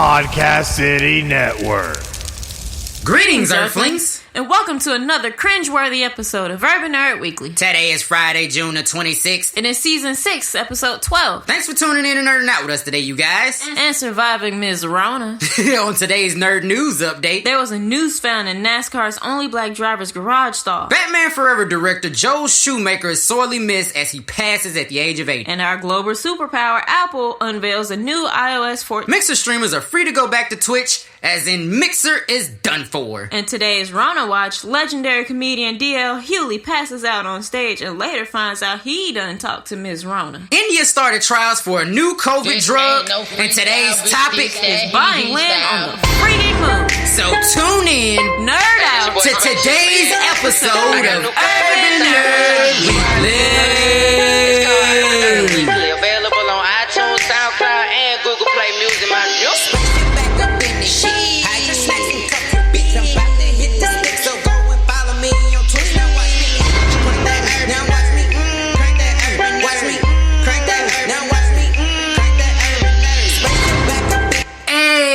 Podcast City Network. Greetings, Earthlings! And welcome to another cringeworthy episode of Urban Nerd Weekly. Today is Friday, June the 26th. And it's Season 6, Episode 12. Thanks for tuning in and nerding out with us today, you guys. And surviving Ms. Rona. On today's Nerd News Update, there was a news found in NASCAR's only black driver's garage stall. Batman Forever director Joel Schumacher is sorely missed as he passes at the age of 80. And our global superpower, Apple, unveils a new iOS 14. Mixer streamers are free to go back to Twitch, as in Mixer is done for. And today's Rona Watch, legendary comedian D.L. Hewley passes out on stage and later finds out he done talked to Ms. Rona. India started trials for a new COVID drug, and today's topic is buying land on the freaking moon. So tune in, nerd out, to today's episode of Urban Nerd Weekly. Available on iTunes, SoundCloud, and Google Play Music.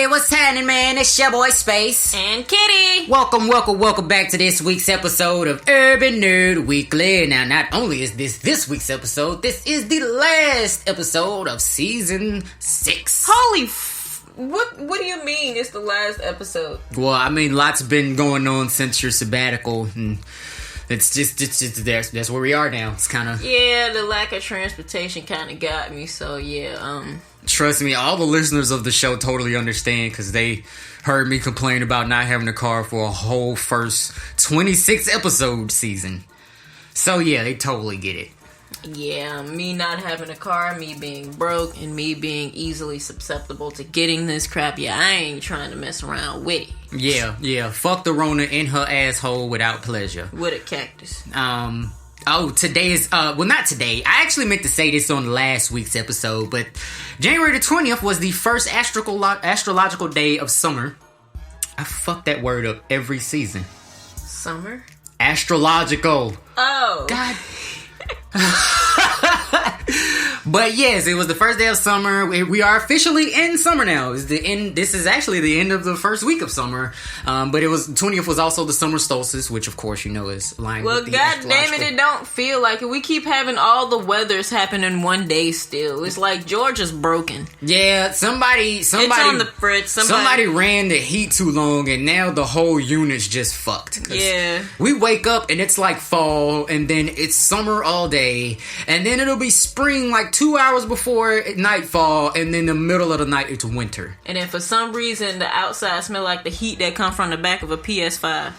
What's happening, man? It's your boy Space and Kitty. Welcome back to this week's episode of Urban Nerd Weekly. Now, not only is this week's episode, this is the last episode of Season 6. Holy What do you mean it's the last episode? Well, I mean, lots been going on since your sabbatical, and it's just that's where we are now. It's kind of... Yeah, the lack of transportation kind of got me, so yeah, Trust me, all the listeners of the show totally understand, because they heard me complain about not having a car for a whole first 26 episode season. So yeah, they totally get it. Yeah, me not having a car, me being broke, and me being easily susceptible to getting this crap. Yeah, I ain't trying to mess around with it. Yeah. Fuck the Rona in her asshole without pleasure. With a cactus. Today is, not today. I actually meant to say this on last week's episode, but January the 20th was the first astrological day of summer. I fuck that word up every season. Summer? Astrological. Oh. God. But yes, it was the first day of summer. We are officially in summer now. This is actually the end of the first week of summer. But it was 20th was also the summer solstice, which of course you know is lying. Well, with the god damn it don't feel like it. We keep having all the weathers happen in one day still. It's like Georgia's broken. Yeah, somebody it's on the fritz. Somebody ran the heat too long, and now the whole unit's just fucked. Yeah. We wake up and it's like fall, and then it's summer all day, and then it'll be spring like 2 hours before nightfall, and then the middle of the night it's winter. And then for some reason the outside smell like the heat that come from the back of a PS5.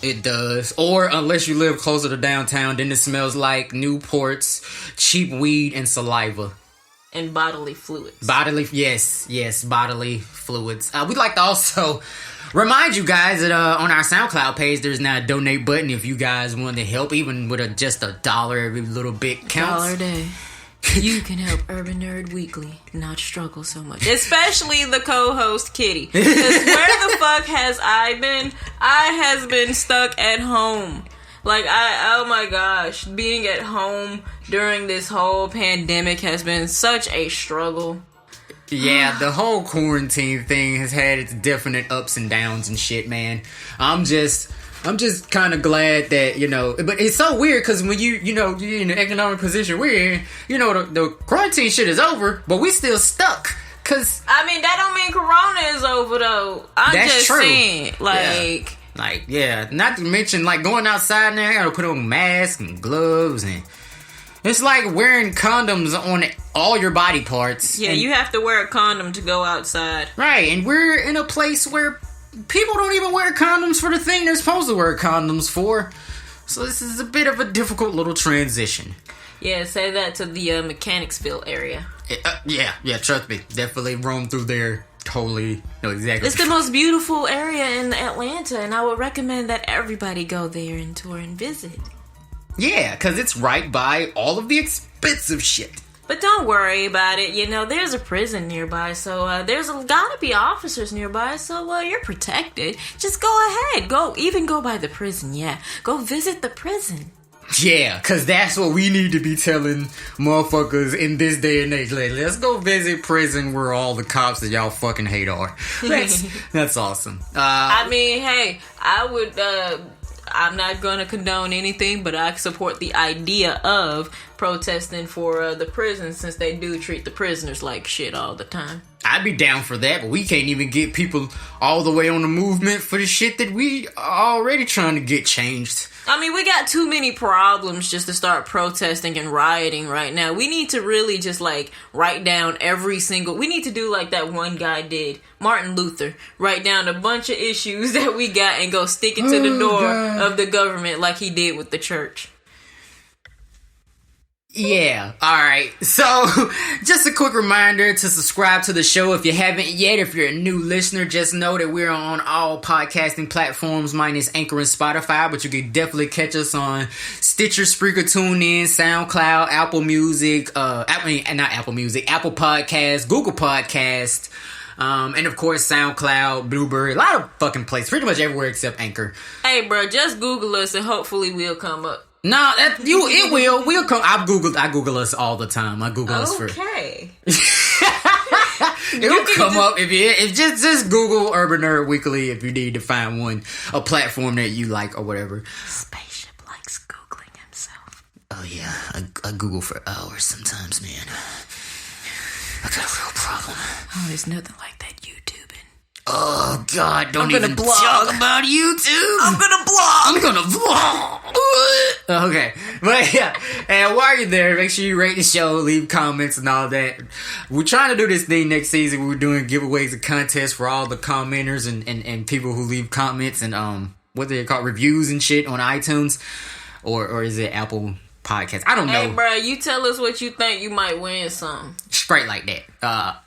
It does. Or unless you live closer to downtown, then it smells like Newports, cheap weed, and saliva. And bodily fluids. Bodily fluids. We'd like to also remind you guys that on our SoundCloud page, there's now a donate button if you guys want to help, even with just $1 every little bit counts. $1 a day. You can help Urban Nerd Weekly not struggle so much. Especially the co-host, Kitty. Because where the fuck has I been? I has been stuck at home. Like, oh my gosh. Being at home during this whole pandemic has been such a struggle. Yeah, the whole quarantine thing has had its definite ups and downs and shit, man. I'm just kind of glad that, but it's so weird because when you're in the economic position we're in, the quarantine shit is over, but we still stuck. Cause I mean, that don't mean Corona is over though. I'm just true. Saying, not to mention like going outside now, I gotta put on masks and gloves, and it's like wearing condoms on all your body parts. Yeah, you have to wear a condom to go outside. Right, and we're in a place where people don't even wear condoms for the thing they're supposed to wear condoms for. So this is a bit of a difficult little transition. Yeah, say that to the Mechanicsville area. Yeah, trust me. Definitely roam through there. Totally know exactly. It's the most beautiful area in Atlanta, and I would recommend that everybody go there and tour and visit. Yeah, because it's right by all of the expensive shit. But don't worry about it. There's a prison nearby, so there's gotta be officers nearby, so you're protected. Just go ahead. Go by the prison, yeah. Go visit the prison. Yeah, because that's what we need to be telling motherfuckers in this day and age. Like, let's go visit prison where all the cops that y'all fucking hate are. That's awesome. I mean, hey, I would... I'm not going to condone anything, but I support the idea of protesting for the prisons, since they do treat the prisoners like shit all the time. I'd be down for that, but we can't even get people all the way on the movement for the shit that we are already trying to get changed. I mean, we got too many problems just to start protesting and rioting right now. We need to really just, like, write down every single... We need to do like that one guy did, Martin Luther. Write down a bunch of issues that we got and go stick it to the door of the government like he did with the church. Yeah, alright. So, just a quick reminder to subscribe to the show if you haven't yet. If you're a new listener, just know that we're on all podcasting platforms minus Anchor and Spotify, but you can definitely catch us on Stitcher, Spreaker, TuneIn, SoundCloud, Apple Music, Apple Podcasts, Google Podcasts, and of course SoundCloud, Blueberry, a lot of fucking places, pretty much everywhere except Anchor. Hey, bro, just Google us and hopefully we'll come up. No, it will. We'll come. I Google us all the time. I Google us for. Okay. It'll come up if just Google Urban Nerd Weekly if you need to find a platform that you like or whatever. Spaceship likes Googling himself. Oh yeah, I Google for hours sometimes, man. I got a real problem. Oh, there's nothing like that YouTubing. Oh God, don't even talk about YouTube. I'm gonna vlog. Okay, but yeah, and while you're there, make sure you rate the show, leave comments and all that. We're trying to do this thing next season. We're doing giveaways and contests for all the commenters and people who leave comments and what they call reviews and shit on iTunes or is it Apple Podcast? I don't know. Hey, bro, you tell us what you think, you might win some. Straight like that.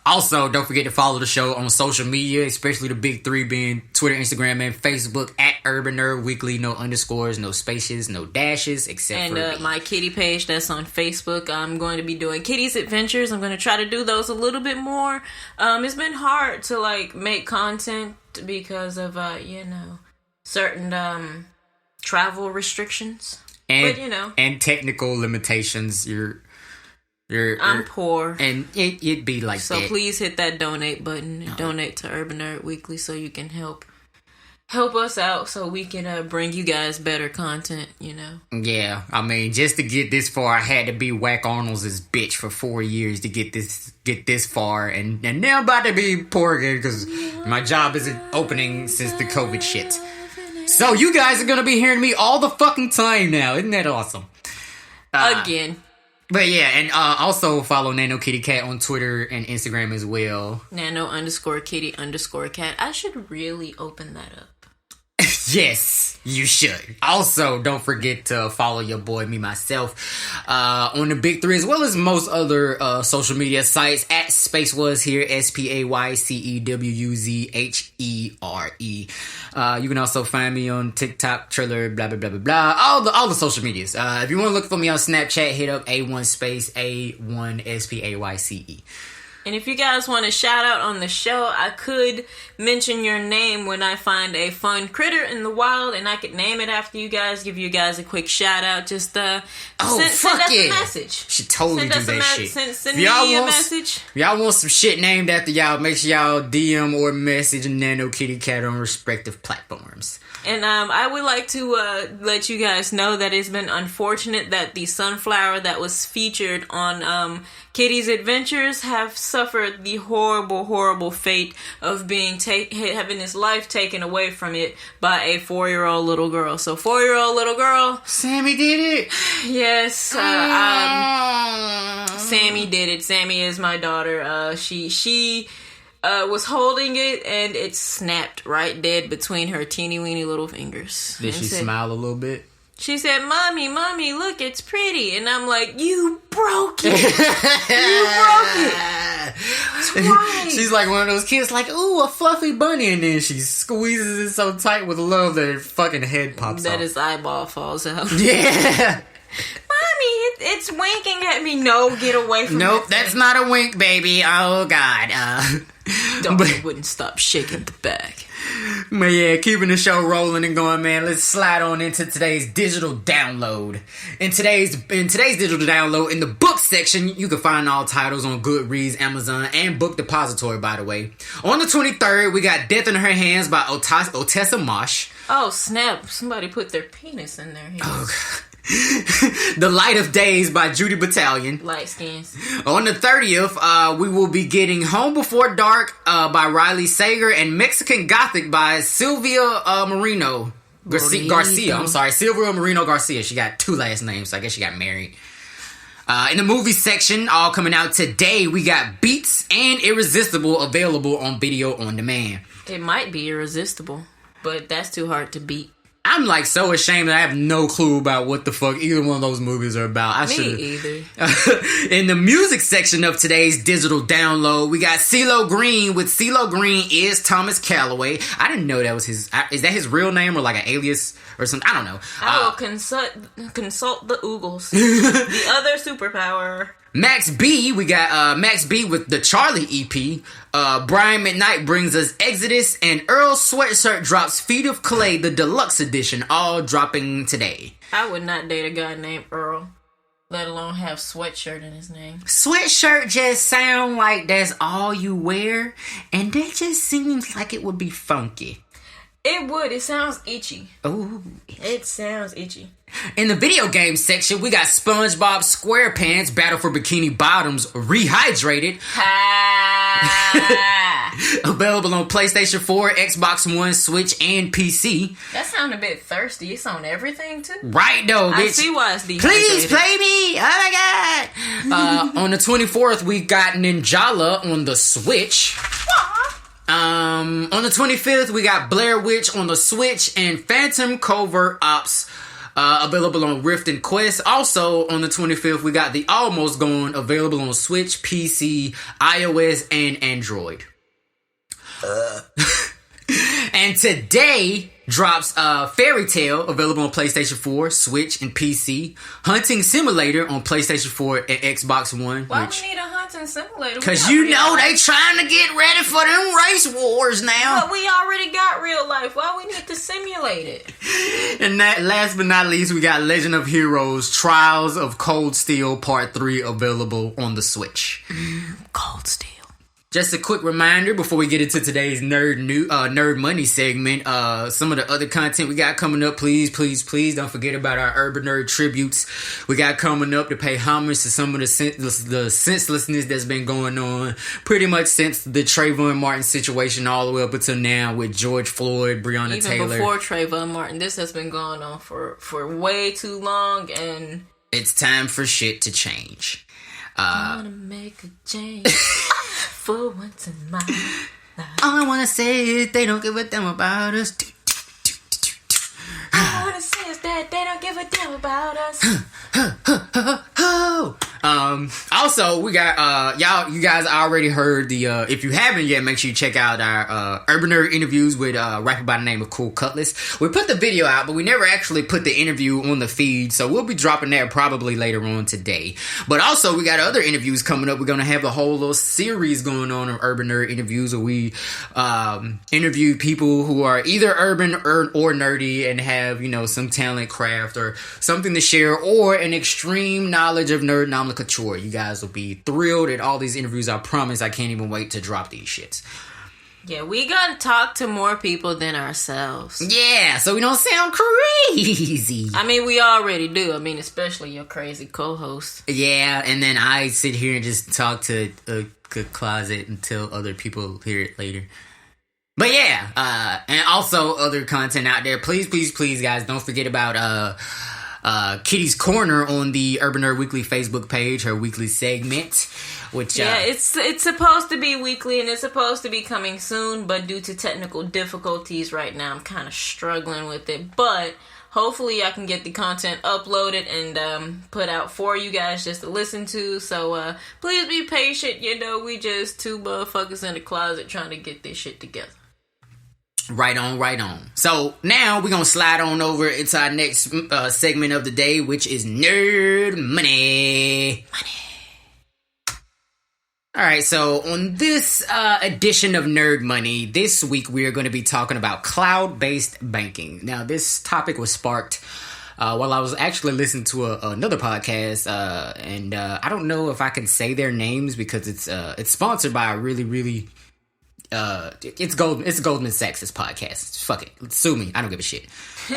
Also, don't forget to follow the show on social media, especially the big three being Twitter, Instagram, and Facebook at Urban Nerd Weekly. No underscores, no spaces, no dashes, except for my kitty page that's on Facebook. I'm going to be doing Kitty's Adventures. I'm going to try to do those a little bit more. It's been hard to like make content because of certain travel restrictions. And technical limitations. I'm poor, and it'd be like so that. Please hit that donate button and donate to Urban Nerd Weekly so you can help us out so we can bring you guys better content. Yeah, I mean, just to get this far, I had to be Whack Arnold's bitch for 4 years to get this far, and now I'm about to be poor again because my job isn't opening since the COVID shit. So you guys are gonna be hearing me all the fucking time now. Isn't that awesome? Again. But yeah, and also follow Nano Kitty Cat on Twitter and Instagram as well. Nano_Kitty_Cat. I should really open that up. Yes, you should. Also, don't forget to follow your boy, myself, on the big three, as well as most other social media sites at SpaceWuzHere, SPAYCEWUZHERE. You can also find me on TikTok, Triller, blah blah blah blah blah. All the social medias. If you want to look for me on Snapchat, hit up A1SPAYCE. And if you guys want a shout out on the show, I could mention your name when I find a fun critter in the wild, and I could name it after you guys, give you guys a quick shout out. Just send us a message. Should totally do that shit. Send me a message. If y'all want some shit named after y'all, make sure y'all DM or message Nano Kitty Cat on respective platforms. And I would like to let you guys know that it's been unfortunate that the sunflower that was featured on Kitty's Adventures have suffered the horrible, horrible fate of being having his life taken away from it by a 4-year-old little girl. So 4-year-old little girl, Sammy did it. Yes, Sammy did it. Sammy is my daughter. She was holding it and it snapped right dead between her teeny weeny little fingers. Did she smile a little bit? She said, Mommy, look, it's pretty. And I'm like, you broke it. You broke it. Twice. She's like one of those kids like, ooh, a fluffy bunny. And then she squeezes it so tight with love that her fucking head pops off. That his eyeball falls out. Yeah. Mommy, it's winking at me. No, get away from me. Nope, that's not a wink, baby. Oh, God. Dog wouldn't stop shaking the bag. But yeah, keeping the show rolling and going, man. Let's slide on into today's digital download. In today's digital download, in the book section, you can find all titles on Goodreads, Amazon, and Book Depository, by the way. On the 23rd, we got Death in Her Hands by Otessa Mosh. Oh, snap. Somebody put their penis in there. The Light of Days by Judy Battalion. Light skins. On the 30th, we will be getting Home Before Dark by Riley Sager and Mexican Gothic by Silvia Moreno Garcia. I'm sorry, Silvia Moreno Garcia. She got two last names, so I guess she got married. In the movie section, all coming out today, we got Beats and Irresistible available on video on demand. It might be Irresistible, but that's too hard to beat. I'm like so ashamed that I have no clue about what the fuck either one of those movies are about. Me either. In the music section of today's digital download, we got CeeLo Green with CeeLo Green is Thomas Calloway. I didn't know that was his. Is that his real name or like an alias or something? I don't know. I will consult the oogles. The other superpower. Max B, we got Max B with the Charlie EP. Brian McKnight brings us Exodus, and Earl Sweatshirt drops Feet of Clay, the deluxe edition, all dropping today. I would not date a guy named Earl, let alone have Sweatshirt in his name. Sweatshirt just sound like that's all you wear, and that just seems like it would be funky. It would. It sounds itchy. Ooh. It sounds itchy. In the video game section, we got SpongeBob SquarePants Battle for Bikini Bottoms Rehydrated. Available on PlayStation 4, Xbox One, Switch, and PC. That sounds a bit thirsty. It's on everything, too. Right, though, bitch. I see why it's dehydrated. Please play me! Oh, my God! On the 24th, we got Ninjala on the Switch. On the 25th, we got Blair Witch on the Switch and Phantom Covert Ops available on Rift and Quest. Also, on the 25th, we got The Almost Gone available on Switch, PC, iOS, and Android. And today drops Fairy Tail available on PlayStation 4, Switch, and PC. Hunting Simulator on PlayStation 4 and Xbox One. Why do we need a hunting simulator? Because you know they trying to get ready for them race wars now. But we already got real life. Why we need to simulate it? And that, last but not least, we got Legend of Heroes Trials of Cold Steel Part 3 available on the Switch. Cold Steel. Just a quick reminder before we get into today's Nerd Money segment. Some of the other content we got coming up, please don't forget about our Urban Nerd tributes. We got coming up to pay homage to some of the senselessness that's been going on pretty much since the Trayvon Martin situation all the way up until now with George Floyd, Breonna Taylor. Even before Trayvon Martin, this has been going on for way too long, and it's time for shit to change. I wanna make a change for once in my life. All I wanna say is they don't give a damn about us. All I wanna say is that they don't give a damn about us. Also, we got you guys already heard the if you haven't yet, make sure you check out our Urban Nerd interviews with a rapper by the name of Cool Cutlass. We put the video out, but we never actually put the interview on the feed, so we'll be dropping that probably later on today. But also, we got other interviews coming up. We're gonna have a whole little series going on of Urban Nerd interviews where we interview people who are either urban or nerdy and have, you know, some talent, craft, or something to share, or an extreme knowledge of nerd nomenclature. You guys will be thrilled at all these interviews. I promise. I can't even wait to drop these shits. Yeah, we gotta talk to more people than ourselves. Yeah, so we don't sound crazy. I mean, we already do. I mean, especially your crazy co-host. Yeah, and then I sit here and just talk to a closet until other people hear it later. But yeah, and also other content out there. Please, guys, don't forget about Kitty's Corner on the Urban Nerd Weekly Facebook page, her weekly segment. Which it's supposed to be weekly and it's supposed to be coming soon, but due to technical difficulties right now, I'm kind of struggling with it. But hopefully I can get the content uploaded and put out for you guys just to listen to. So please be patient. You know, we just two motherfuckers in the closet trying to get this shit together. Right on. So now we're going to slide on over into our next segment of the day, which is Nerd Money. All right, so on this edition of Nerd Money, this week we are going to be talking about cloud-based banking. Now, this topic was sparked while I was actually listening to another podcast, and I don't know if I can say their names because it's sponsored by a really it's Goldman Sachs' podcast. Fuck it, sue me. I don't give a shit. You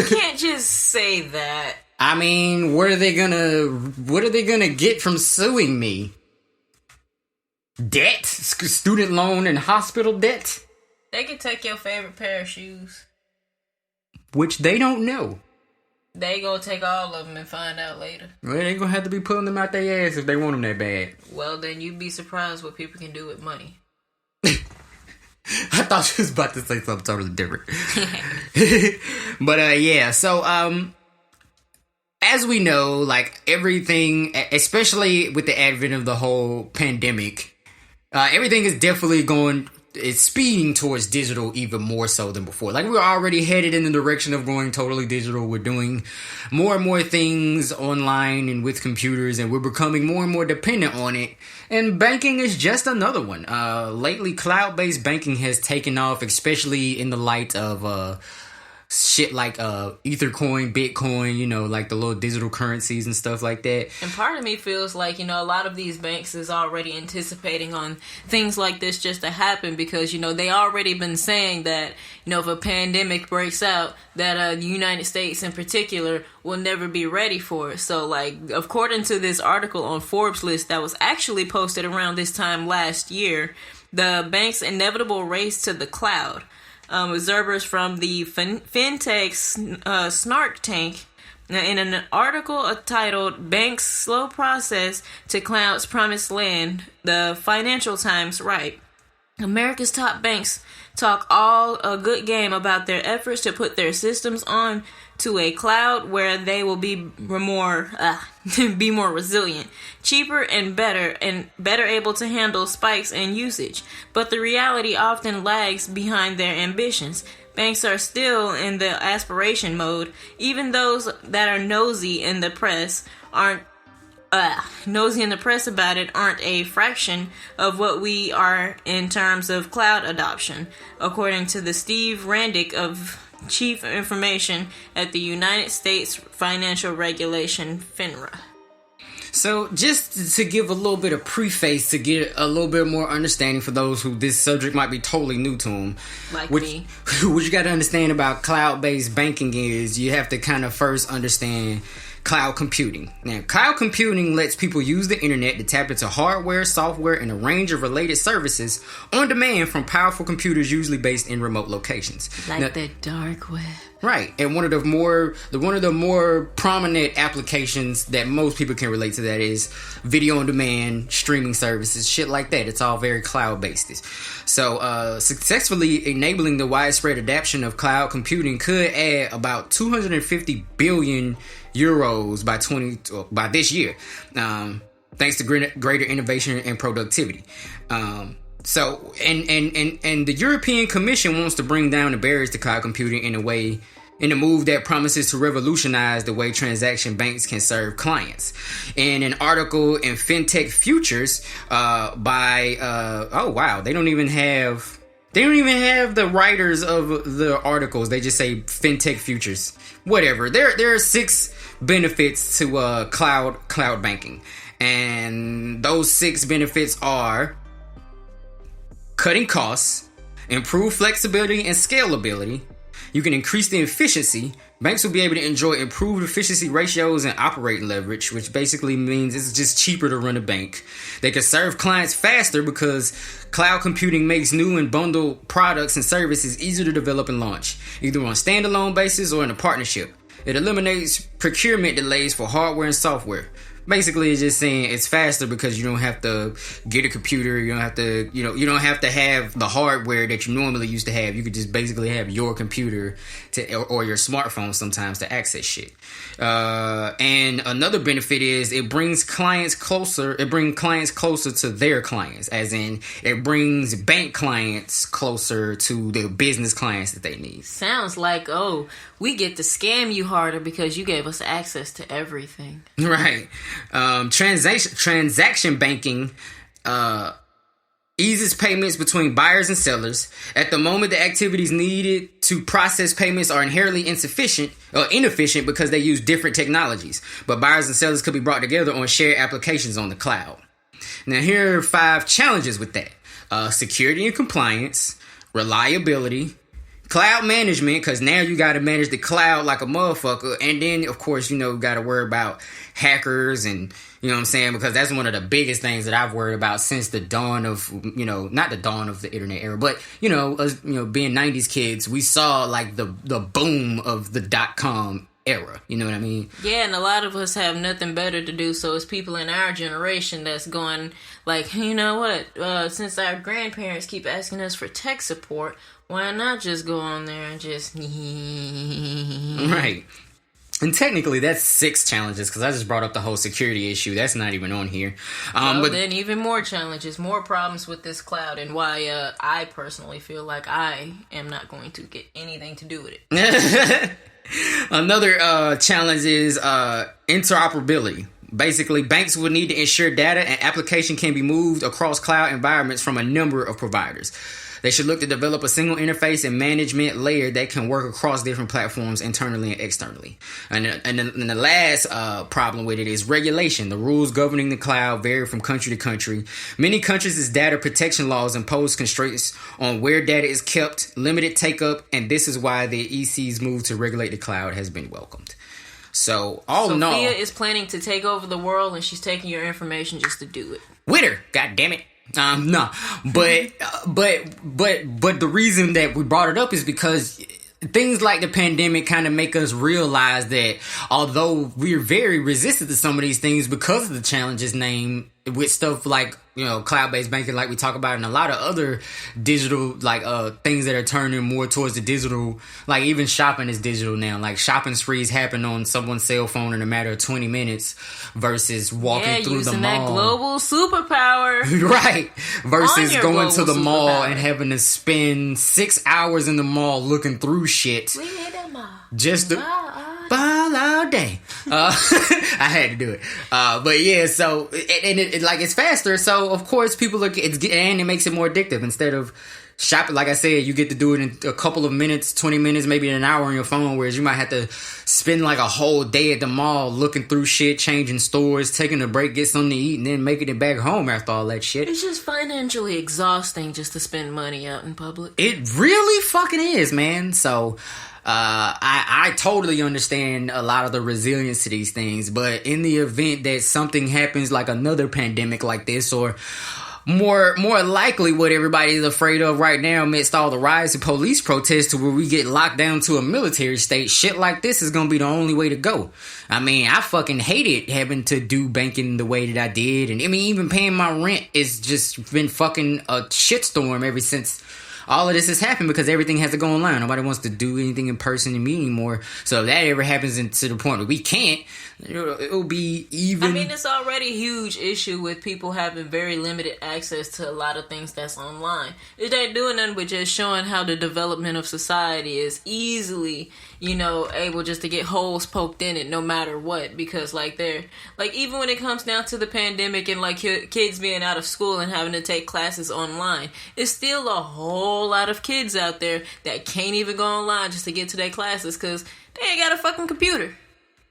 can't just say that. I mean, what are they gonna get from suing me? Debt? Student loan and hospital debt? They could take your favorite pair of shoes. Which they don't know. They gonna take all of them and find out later. Well, they gonna have to be pulling them out their ass if they want them that bad. Well, then you'd be surprised what people can do with money. I thought she was about to say something totally different. But, yeah, so, as we know, like, everything, especially with the advent of the whole pandemic, everything is definitely it's speeding towards digital even more so than before. Like, we're already headed in the direction of going totally digital. We're doing more and more things online and with computers, and we're becoming more and more dependent on it. And banking is just another one. Lately, cloud-based banking has taken off, especially in the light of shit like Ethercoin, Bitcoin, you know, like the little digital currencies and stuff like that. And part of me feels like, you know, a lot of these banks is already anticipating on things like this just to happen because, you know, they already been saying that, you know, if a pandemic breaks out, that the United States in particular will never be ready for it. So, like, according to this article on Forbes list that was actually posted around this time last year, the bank's inevitable race to the cloud. Observers from the fintech Snark Tank in an article titled Banks' Slow Process to Cloud's Promised Land, the Financial Times write, America's top banks talk all a good game about their efforts to put their systems on to a cloud where they will be more resilient, cheaper, and better able to handle spikes in usage. But the reality often lags behind their ambitions. Banks are still in the aspiration mode. Even those that are nosy in the press about it aren't a fraction of what we are in terms of cloud adoption, according to the Steve Randick of Chief Information at the United States Financial Regulation, FINRA. So, just to give a little bit of preface to get a little bit more understanding for those who this subject might be totally new to them. Like me. What you got to understand about cloud-based banking is you have to kind of first understand cloud computing. Now, cloud computing lets people use the internet to tap into hardware, software, and a range of related services on demand from powerful computers usually based in remote locations. Like the dark web. Right, and one of the more prominent applications that most people can relate to that is video on demand, streaming services, shit like that. It's all very cloud based. So, successfully enabling the widespread adoption of cloud computing could add about 250 billion euros by this year, thanks to greater innovation and productivity. So, and the European Commission wants to bring down the barriers to cloud computing in a move that promises to revolutionize the way transaction banks can serve clients. In an article in FinTech Futures they don't even have the writers of the articles. They just say FinTech Futures. Whatever. There are 6 benefits to cloud banking, and those 6 benefits are cutting costs, improve flexibility and scalability. You can increase the efficiency. Banks will be able to enjoy improved efficiency ratios and operating leverage, which basically means it's just cheaper to run a bank. They can serve clients faster because cloud computing makes new and bundled products and services easier to develop and launch, either on a standalone basis or in a partnership. It eliminates procurement delays for hardware and software. Basically, it's just saying it's faster because you don't have to get a computer. You don't have to, you don't have to have the hardware that you normally used to have. You could just basically have your computer or your smartphone sometimes to access shit. And another benefit is it brings clients closer. It brings clients closer to their clients, as in it brings bank clients closer to the business clients that they need. Sounds like, we get to scam you harder because you gave us access to everything. Right. Transaction banking eases payments between buyers and sellers. At the moment, the activities needed to process payments are inherently inefficient because they use different technologies. But buyers and sellers could be brought together on shared applications on the cloud. Now, here are 5 challenges with that. Security and compliance, reliability, cloud management, because now you got to manage the cloud like a motherfucker. And then, of course, got to worry about hackers and, you know what I'm saying? Because that's one of the biggest things that I've worried about since the dawn of, not the dawn of the internet era, but, us, being 90s kids, we saw like the boom of the .com era. You know what I mean? Yeah, and a lot of us have nothing better to do, so it's people in our generation that's going like, you know what, since our grandparents keep asking us for tech support, why not just go on there and just... Right. And technically, that's 6 challenges, because I just brought up the whole security issue. That's not even on here. But then even more challenges, more problems with this cloud, and why I personally feel like I am not going to get anything to do with it. Another challenge is interoperability. Basically, banks will need to ensure data and application can be moved across cloud environments from a number of providers. They should look to develop a single interface and management layer that can work across different platforms internally and externally. And the last problem with it is regulation. The rules governing the cloud vary from country to country. Many countries' data protection laws impose constraints on where data is kept, limited take-up, and this is why the EC's move to regulate the cloud has been welcomed. So, Sophia is planning to take over the world, and she's taking your information just to do it. With her, God damn it. No, but the reason that we brought it up is because things like the pandemic kind of make us realize that although we're very resistant to some of these things because of the challenges named with stuff like, cloud-based banking, like we talk about, and a lot of other digital, things that are turning more towards the digital, like even shopping is digital now. Like shopping sprees happen on someone's cell phone in a matter of 20 minutes versus walking through the mall. Using that global superpower. Right. Versus going to the mall and having to spend 6 hours in the mall looking through shit. We need a mall. Just to ball all day. I had to do it. But yeah, so it's faster. So of course people and it makes it more addictive. Instead of shopping, like I said, you get to do it in a couple of minutes, 20 minutes, maybe an hour on your phone. Whereas you might have to spend like a whole day at the mall looking through shit, changing stores, taking a break, get something to eat, and then making it back home after all that shit. It's just financially exhausting just to spend money out in public. It really fucking is, man. So I totally understand a lot of the resilience to these things, but in the event that something happens like another pandemic like this, or more likely what everybody is afraid of right now amidst all the riots and police protests to where we get locked down to a military state, shit like this is gonna be the only way to go. I mean, I fucking hated having to do banking the way that I did, and I mean, even paying my rent is just been fucking a shitstorm ever since all of this has happened, because everything has to go online. Nobody wants to do anything in person and me anymore. So if that ever happens to the point where we can't, it'll be even... I mean, it's already a huge issue with people having very limited access to a lot of things that's online. It ain't doing nothing but just showing how the development of society is easily, able just to get holes poked in it no matter what. Because, even when it comes down to the pandemic and, kids being out of school and having to take classes online, it's still a whole lot of kids out there that can't even go online just to get to their classes because they ain't got a fucking computer.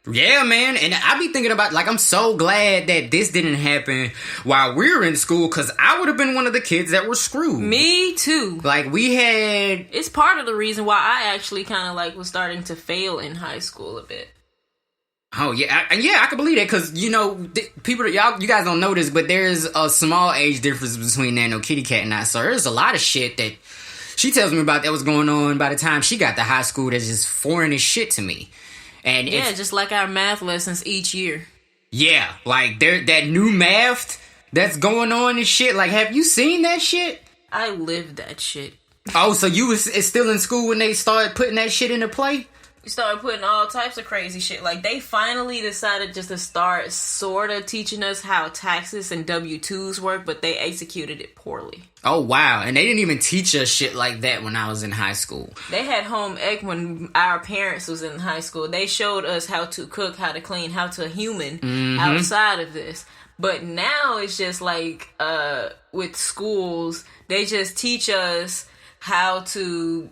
Yeah, man, and I be thinking about, I'm so glad that this didn't happen while we were in school, because I would have been one of the kids that were screwed. Me too. It's part of the reason why I actually kind of, was starting to fail in high school a bit. Oh, yeah, I can believe that, because, people, you guys don't know this, but there's a small age difference between Nano Kitty Cat and I, so there's a lot of shit that she tells me about that was going on by the time she got to high school that's just foreign as shit to me. And yeah, just like our math lessons each year. Yeah, that new math that's going on and shit. Have you seen that shit? I lived that shit. Oh, so you was still in school when they started putting that shit into play? started putting all types of crazy shit. Like, they finally decided just to start sort of teaching us how taxes and W-2s work, but they executed it poorly. Oh, wow. And they didn't even teach us shit like that when I was in high school. They had home ec when our parents was in high school. They showed us how to cook, how to clean, how to human outside of this. But now it's just like, with schools, they just teach us how to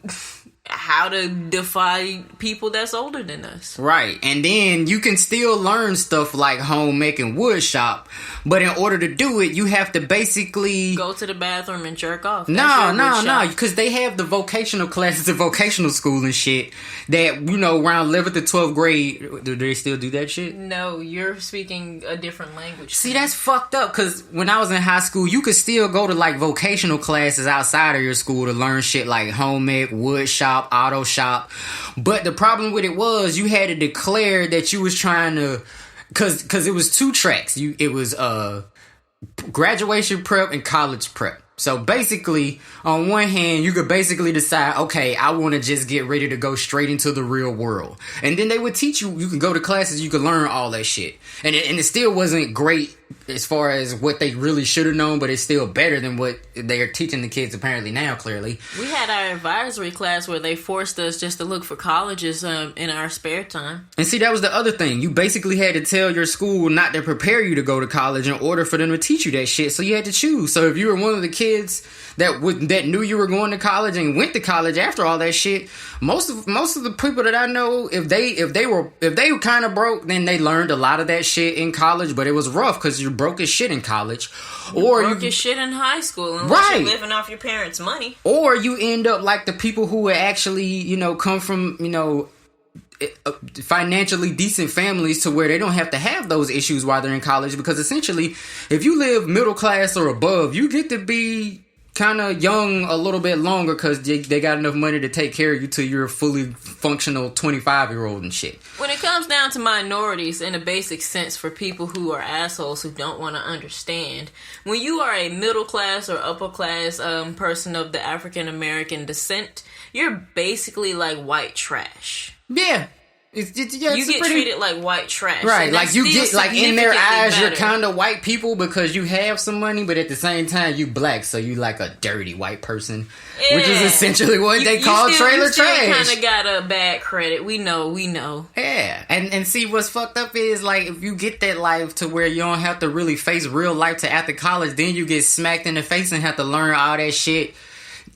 defy people that's older than us. Right. And then you can still learn stuff like home ec and wood shop, but in order to do it, you have to basically go to the bathroom and jerk off. No, because they have the vocational classes at vocational school and shit that, you know, around 11th to 12th grade. Do they still do that shit? No, you're speaking a different language. See, that's fucked up, because when I was in high school, you could still go to, like, vocational classes outside of your school to learn shit like home ec, wood shop, auto shop. But the problem with it was you had to declare that you was trying to, because it was 2 tracks. It was graduation prep and college prep. So basically, on one hand, you could basically decide, okay, I want to just get ready to go straight into the real world. And then they would teach you, you can go to classes, you can learn all that shit. And it still wasn't great as far as what they really should have known, but it's still better than what they are teaching the kids apparently now, clearly. We had our advisory class where they forced us just to look for colleges in our spare time. And see, that was the other thing. You basically had to tell your school not to prepare you to go to college in order for them to teach you that shit, so you had to choose. So if you were one of the kids that knew you were going to college and went to college after all that shit, most of the people that I know, if they were kind of broke, then they learned a lot of that shit in college, but it was rough because you're broke as shit in college. Or broke as shit in high school unless you're living off your parents' money. Or you end up like the people who are actually, you know, come from, you know, financially decent families to where they don't have to have those issues while they're in college, because essentially if you live middle class or above, you get to be kind of young a little bit longer because they got enough money to take care of you till you're a fully functional 25-year-old and shit. When it comes down to minorities in a basic sense, for people who are assholes who don't want to understand, when you are a middle class or upper class person of the African American descent, you're basically like white trash. Yeah. You get treated like white trash. Right, like you get, like in their eyes, you're kind of white people because you have some money, but at the same time, you black, so you like a dirty white person, which is essentially what they call trailer trash. You kind of got a bad credit. We know. Yeah, and see, what's fucked up is, like, if you get that life to where you don't have to really face real life to after college, then you get smacked in the face and have to learn all that shit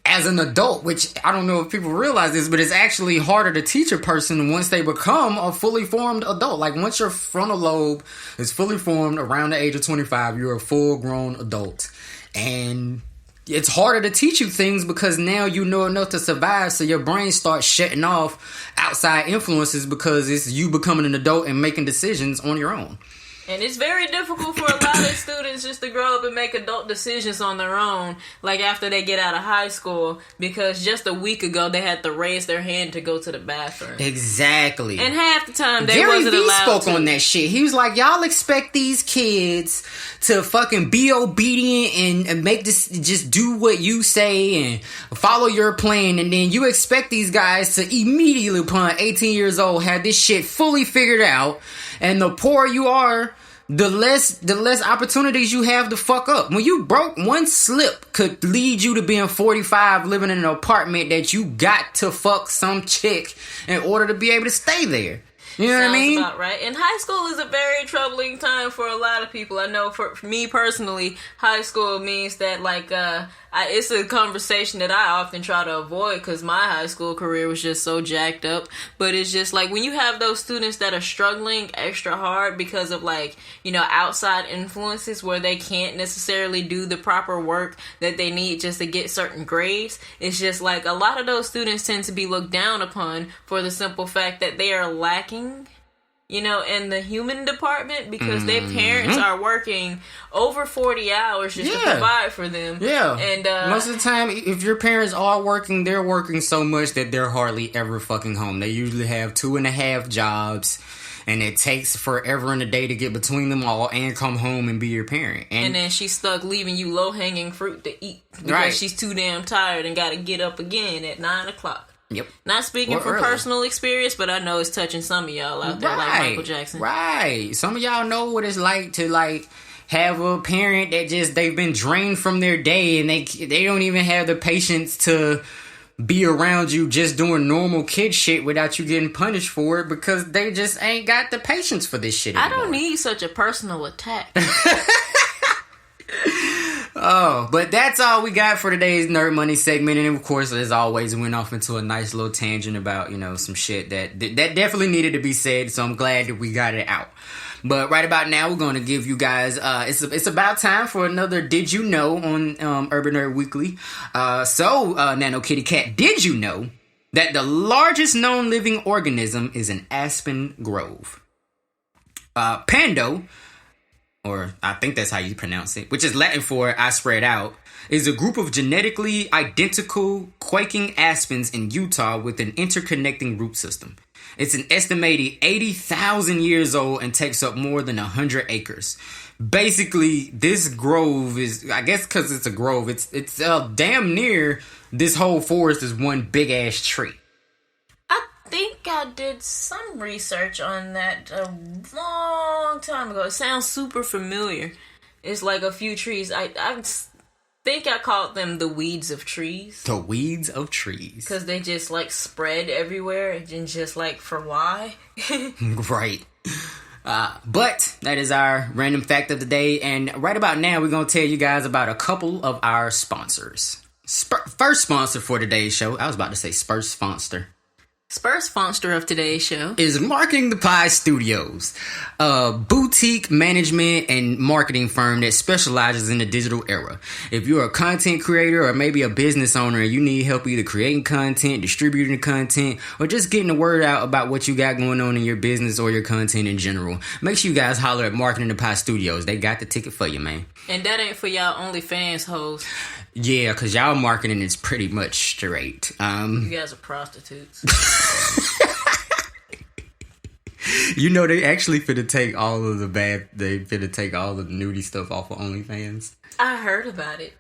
as an adult, which I don't know if people realize this, but it's actually harder to teach a person once they become a fully formed adult. Like, once your frontal lobe is fully formed around the age of 25, you're a full-grown adult. And it's harder to teach you things because now you know enough to survive, so your brain starts shutting off outside influences because it's you becoming an adult and making decisions on your own. And it's very difficult for a lot of students just to grow up and make adult decisions on their own, like after they get out of high school, because just a week ago they had to raise their hand to go to the bathroom. Exactly. And half the time they Gary wasn't V allowed spoke to. on that shit. He was like, y'all expect these kids to fucking be obedient and make this, just do what you say and follow your plan, and then you expect these guys to immediately upon 18 years old have this shit fully figured out. And the poorer you are, the less opportunities you have to fuck up. When you broke, one slip could lead you to being 45, living in an apartment that you got to fuck some chick in order to be able to stay there. You know what I mean? Sounds about right. And high school is a very troubling time for a lot of people. I know for me personally, high school means that, like, it's a conversation that I often try to avoid because my high school career was just so jacked up. But it's just like when you have those students that are struggling extra hard because of, like, you know, outside influences where they can't necessarily do the proper work that they need just to get certain grades, it's just like a lot of those students tend to be looked down upon for the simple fact that they are lacking, you know, in the human department because their parents are working over 40 hours just to provide for them. Yeah. And most of the time, if your parents are working, they're working so much that they're hardly ever fucking home. They usually have 2.5 jobs, and it takes forever in a day to get between them all and come home and be your parent. And then she's stuck leaving you low-hanging fruit to eat because she's too damn tired and got to get up again at 9 o'clock. Yep. Not speaking Or from early. personal experience, but I know it's touching some of y'all out there, like Michael Jackson. Right. Some of y'all know what it's like to like have a parent that just they've been drained from their day and they don't even have the patience to be around you just doing normal kid shit without you getting punished for it because they just ain't got the patience for this shit anymore. I don't need such a personal attack. Oh, but that's all we got for today's Nerd Money segment. And of course, as always, we went off into a nice little tangent about, some shit that definitely needed to be said. So I'm glad that we got it out. But right about now, we're going to give you guys, it's about time for another Did You Know on Urban Nerd Weekly. So, Nano Kitty Cat, did you know that the largest known living organism is an aspen grove? Pando, or I think that's how you pronounce it, which is Latin for I spread out, is a group of genetically identical quaking aspens in Utah with an interconnecting root system. It's an estimated 80,000 years old and takes up more than 100 acres. Basically, this grove is, I guess because it's a grove, it's damn near this whole forest is one big ass tree. I think I did some research on that a long time ago. It sounds super familiar. It's like a few trees. I think I called them the weeds of trees. The weeds of trees. Because they just like spread everywhere and just like for why? Right. But that is our random fact of the day. And right about now, we're going to tell you guys about a couple of our sponsors. First sponsor for today's show. I was about to say Spurs sponsor. Spurs sponsor of today's show is Marketing the Pie Studios, a boutique management and marketing firm that specializes in the digital era. If you're a content creator or maybe a business owner and you need help either creating content, distributing the content, or just getting the word out about what you got going on in your business or your content in general, make sure you guys holler at Marketing the Pie Studios. They got the ticket for you, man. And that ain't for y'all OnlyFans hoes. Yeah, because y'all marketing is pretty much straight. You guys are prostitutes. They actually finna take all of the nudie stuff off of OnlyFans. I heard about it.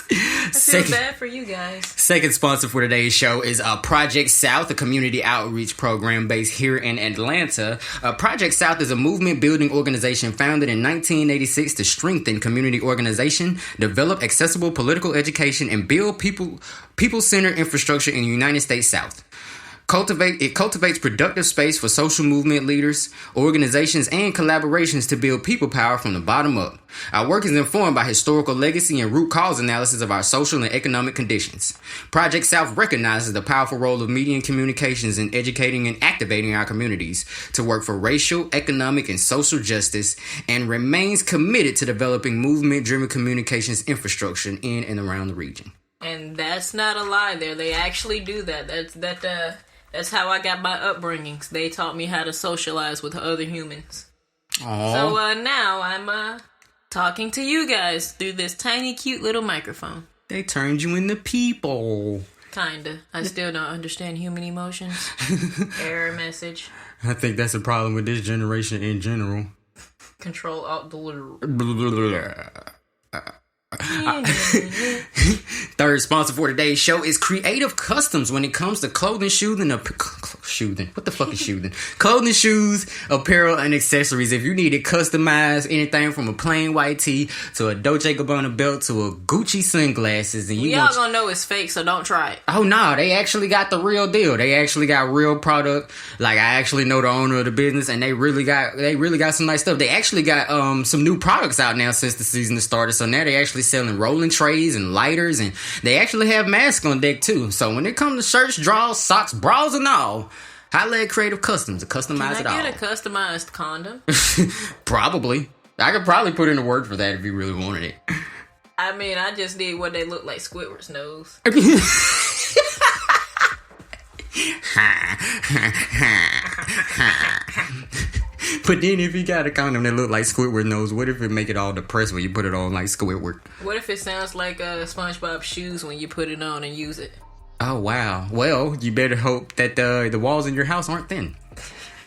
I feel bad for you guys. Second sponsor for today's show is Project South, a community outreach program based here in Atlanta. Project South is a movement-building organization founded in 1986 to strengthen community organization, develop accessible political education, and build people-centered infrastructure in the United States South. It cultivates productive space for social movement leaders, organizations, and collaborations to build people power from the bottom up. Our work is informed by historical legacy and root cause analysis of our social and economic conditions. Project South recognizes the powerful role of media and communications in educating and activating our communities to work for racial, economic, and social justice, and remains committed to developing movement-driven communications infrastructure in and around the region. And that's not a lie there. They actually do that. That's how I got my upbringings. They taught me how to socialize with other humans. Aww. So now I'm talking to you guys through this tiny, cute little microphone. They turned you into people. Kinda. I still don't understand human emotions. Error message. I think that's a problem with this generation in general. Control Alt Delete. Third sponsor for today's show is Creative Customs. When it comes to clothing, shoes, clothing, shoes, apparel, and accessories. If you need to customize anything from a plain white tee to a Dolce & Gabbana belt to a Gucci sunglasses, and y'all gonna know it's fake, so don't try it. Oh no, they actually got the real deal. They actually got real product. Like, I actually know the owner of the business, and they really got some nice stuff. They actually got some new products out now since the season has started. So now they actually selling rolling trays and lighters, and they actually have masks on deck too. So when it comes to shirts, drawers, socks, bras, and all, holla at Creative Customs to customize it all. Can I get a customized condom? Probably. I could probably put in a word for that if you really wanted it. I mean, I just need what they look like Squidward's nose. But then if you got a condom that look like Squidward nose, what if it make it all depressed when you put it on like Squidward? What if it sounds like SpongeBob shoes when you put it on and use it? Oh, wow. Well, you better hope that the walls in your house aren't thin.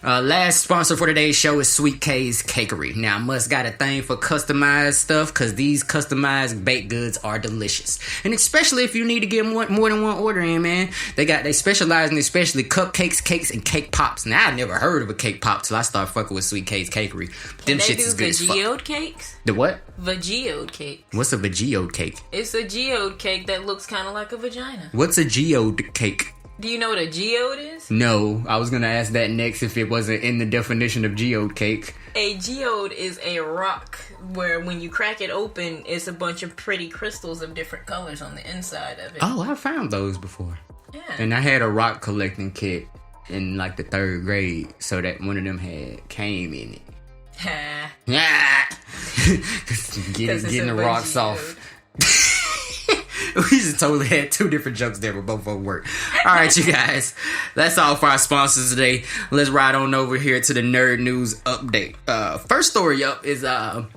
Last sponsor for today's show is Sweet K's Cakery. Now, I must got a thing for customized stuff because these customized baked goods are delicious. And especially if you need to get more than one order in, man. They specialize in especially cupcakes, cakes, and cake pops. Now, I never heard of a cake pop till I started fucking with Sweet K's Cakery. Them shits is good as fuck. Geode cakes? The what? Geode cake. What's a geode cake? It's a geode cake that looks kind of like a vagina. What's a geode cake? Do you know what a geode is? No, I was gonna ask that next if it wasn't in the definition of geode cake. A geode is a rock where when you crack it open, it's a bunch of pretty crystals of different colors on the inside of it. Oh, I found those before. Yeah. And I had a rock collecting kit in like the 3rd grade, so that one of them came in it. Yeah. Getting the rocks off. We just totally had 2 different jokes there, but both of them work. All right, you guys. That's all for our sponsors today. Let's ride on over here to the Nerd News Update. First story up is,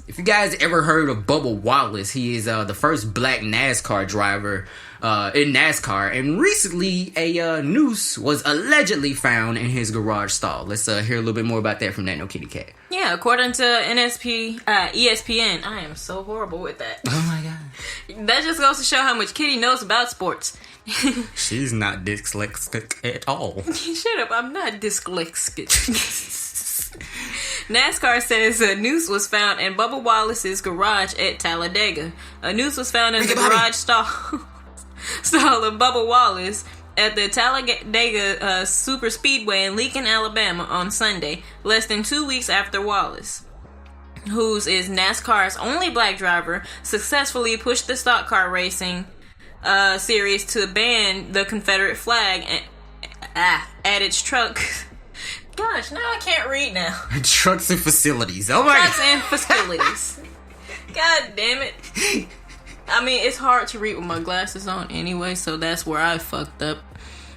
if you guys ever heard of Bubba Wallace, he is the first black NASCAR driver in NASCAR. And recently, a noose was allegedly found in his garage stall. Let's hear a little bit more about that from Nano Kitty Cat. Yeah, according to ESPN, I am so horrible with that. Oh my god. That just goes to show how much Kitty knows about sports. She's not dyslexic at all. Shut up, I'm not dyslexic. NASCAR says a noose was found in Bubba Wallace's garage at Talladega. A noose was found in the garage stall of Bubba Wallace at the Talladega Super Speedway in Lincoln, Alabama on Sunday, less than 2 weeks after Wallace, whose is NASCAR's only black driver, successfully pushed the stock car racing series to ban the Confederate flag at its truck. Gosh, now I can't read now. Trucks and facilities. Oh my god. Trucks and facilities. God damn it. I mean, it's hard to read with my glasses on anyway, so that's where I fucked up.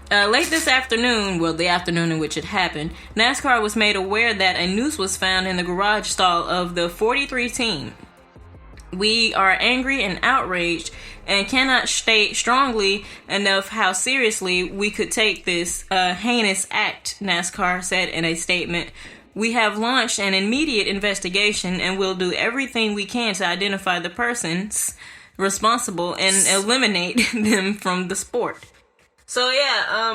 Late this afternoon, well, the afternoon in which it happened, NASCAR was made aware that a noose was found in the garage stall of the 43 team. We are angry and outraged and cannot state strongly enough how seriously we could take this heinous act, NASCAR said in a statement. We have launched an immediate investigation and will do everything we can to identify the persons responsible and eliminate them from the sport. So yeah,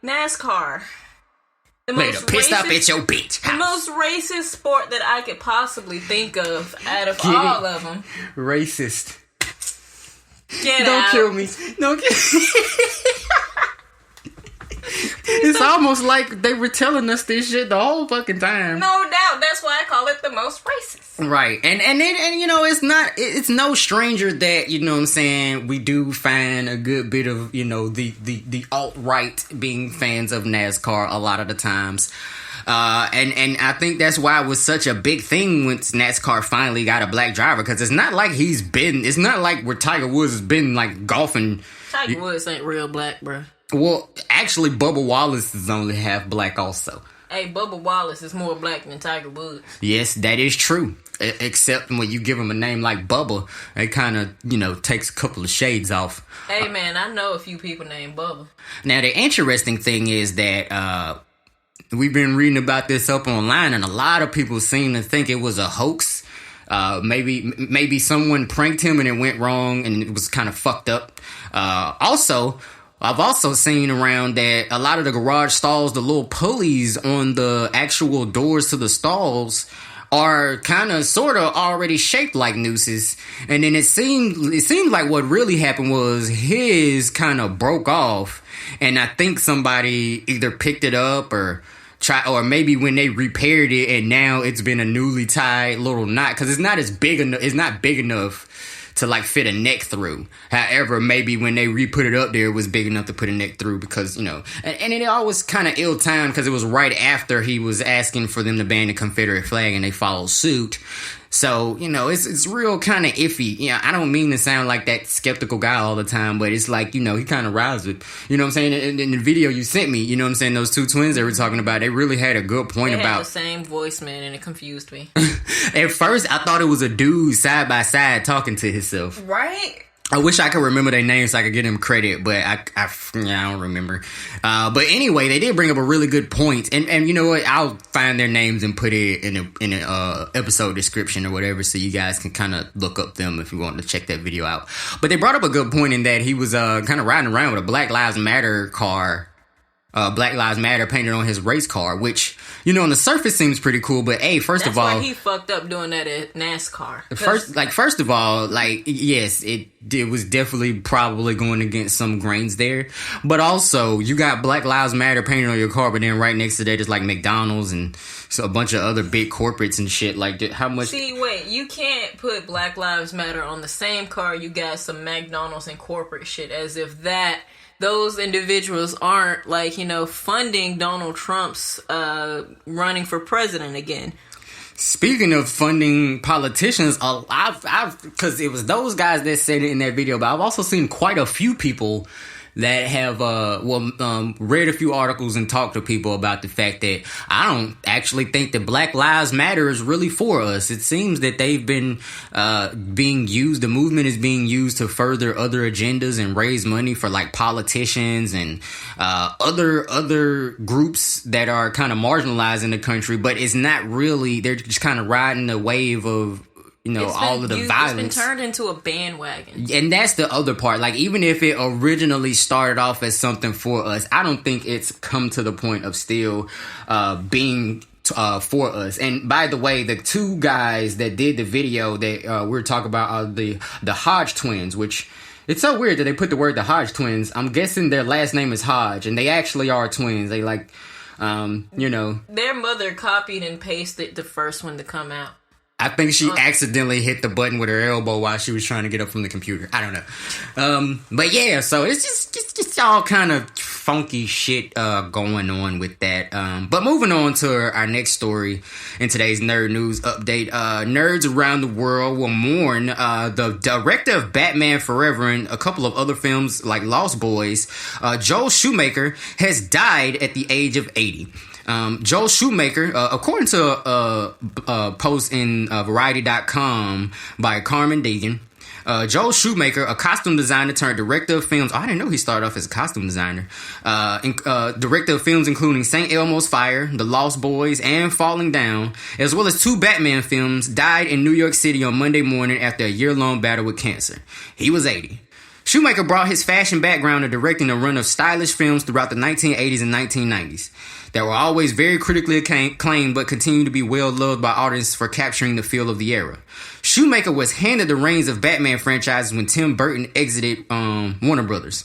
NASCAR. Pissed off at your bitch house. The most racist sport that I could possibly think of out of all of them. Racist. Don't out. Kill me. Don't kill me. It's almost like they were telling us this shit the whole fucking time. No doubt. That's why I call it the most racist. Right. And you know, it's no stranger that, you know what I'm saying, we do find a good bit of, you know, the alt-right being fans of NASCAR a lot of the times. And I think that's why it was such a big thing when NASCAR finally got a black driver, because it's not like where Tiger Woods has been like golfing. Tiger Woods ain't real black, bro. Well, actually, Bubba Wallace is only half black also. Hey, Bubba Wallace is more black than Tiger Woods. Yes, that is true. Except when you give him a name like Bubba, it kind of, you know, takes a couple of shades off. Hey, man, I know a few people named Bubba. Now, the interesting thing is that we've been reading about this up online, and a lot of people seem to think it was a hoax. Maybe someone pranked him and it went wrong and it was kind of fucked up. I've also seen around that a lot of the garage stalls, the little pulleys on the actual doors to the stalls are kind of sort of already shaped like nooses. And then it seemed like what really happened was his kind of broke off. And I think somebody either picked it up or maybe when they repaired it and now it's been a newly tied little knot, because it's not big enough to like fit a neck through. However, maybe when they re-put it up there, it was big enough to put a neck through, because, you know, and it always kind of ill-timed because it was right after he was asking for them to ban the Confederate flag and they followed suit. So, you know, it's real kind of iffy. You know, I don't mean to sound like that skeptical guy all the time, but it's like, you know, he kind of rides with, you know what I'm saying? In the video you sent me, you know what I'm saying? Those two twins they were talking about, they really had a good point about the same voice, man, and it confused me. At first, I thought it was a dude side by side talking to himself. Right? I wish I could remember their names so I could give them credit, but I don't remember. But anyway, they did bring up a really good point, and you know what? I'll find their names and put it in a episode description or whatever, so you guys can kind of look up them if you want to check that video out. But they brought up a good point in that he was kind of riding around with a Black Lives Matter car. Black Lives Matter painted on his race car, which, you know, on the surface seems pretty cool, but hey, first of all... That's why he fucked up doing that at NASCAR. First of all, like, yes, it was definitely probably going against some grains there, but also, you got Black Lives Matter painted on your car, but then right next to that is like McDonald's and so a bunch of other big corporates and shit, like, how much... See, wait, you can't put Black Lives Matter on the same car you got some McDonald's and corporate shit, as if those individuals aren't, like, you know, funding Donald Trump's running for president again. Speaking of funding politicians, I've because it was those guys that said it in that video, but I've also seen quite a few people that have read a few articles and talked to people about the fact that I don't actually think that Black Lives Matter is really for us. It seems that they've been being used, the movement is being used to further other agendas and raise money for like politicians and other groups that are kind of marginalized in the country, but it's not really, they're just kind of riding the wave of, you know, all of the violence. It's been turned into a bandwagon. And that's the other part. Like, even if it originally started off as something for us, I don't think it's come to the point of still being for us. And by the way, the two guys that did the video that we're talking about are the Hodge twins, which... It's so weird that they put the word the Hodge twins. I'm guessing their last name is Hodge, and they actually are twins. They like, you know... Their mother copied and pasted the first one to come out. I think she accidentally hit the button with her elbow while she was trying to get up from the computer. I don't know. But yeah, so it's just all kind of funky shit going on with that. But moving on to our next story in today's Nerd News Update. Nerds around the world will mourn the director of Batman Forever and a couple of other films like Lost Boys. Joel Schumacher has died at the age of 80. Joel Schumacher, according to a post in Variety.com by Carmen Deegan, Joel Schumacher, a costume designer turned director of films. Oh, I didn't know he started off as a costume designer. Director of films including St. Elmo's Fire, The Lost Boys, and Falling Down, as well as 2 Batman films, died in New York City on Monday morning after a year-long battle with cancer. He was 80. Schumacher brought his fashion background to directing a run of stylish films throughout the 1980s and 1990s that were always very critically acclaimed but continue to be well loved by audiences for capturing the feel of the era. Schumacher was handed the reins of Batman franchises when Tim Burton exited Warner Brothers,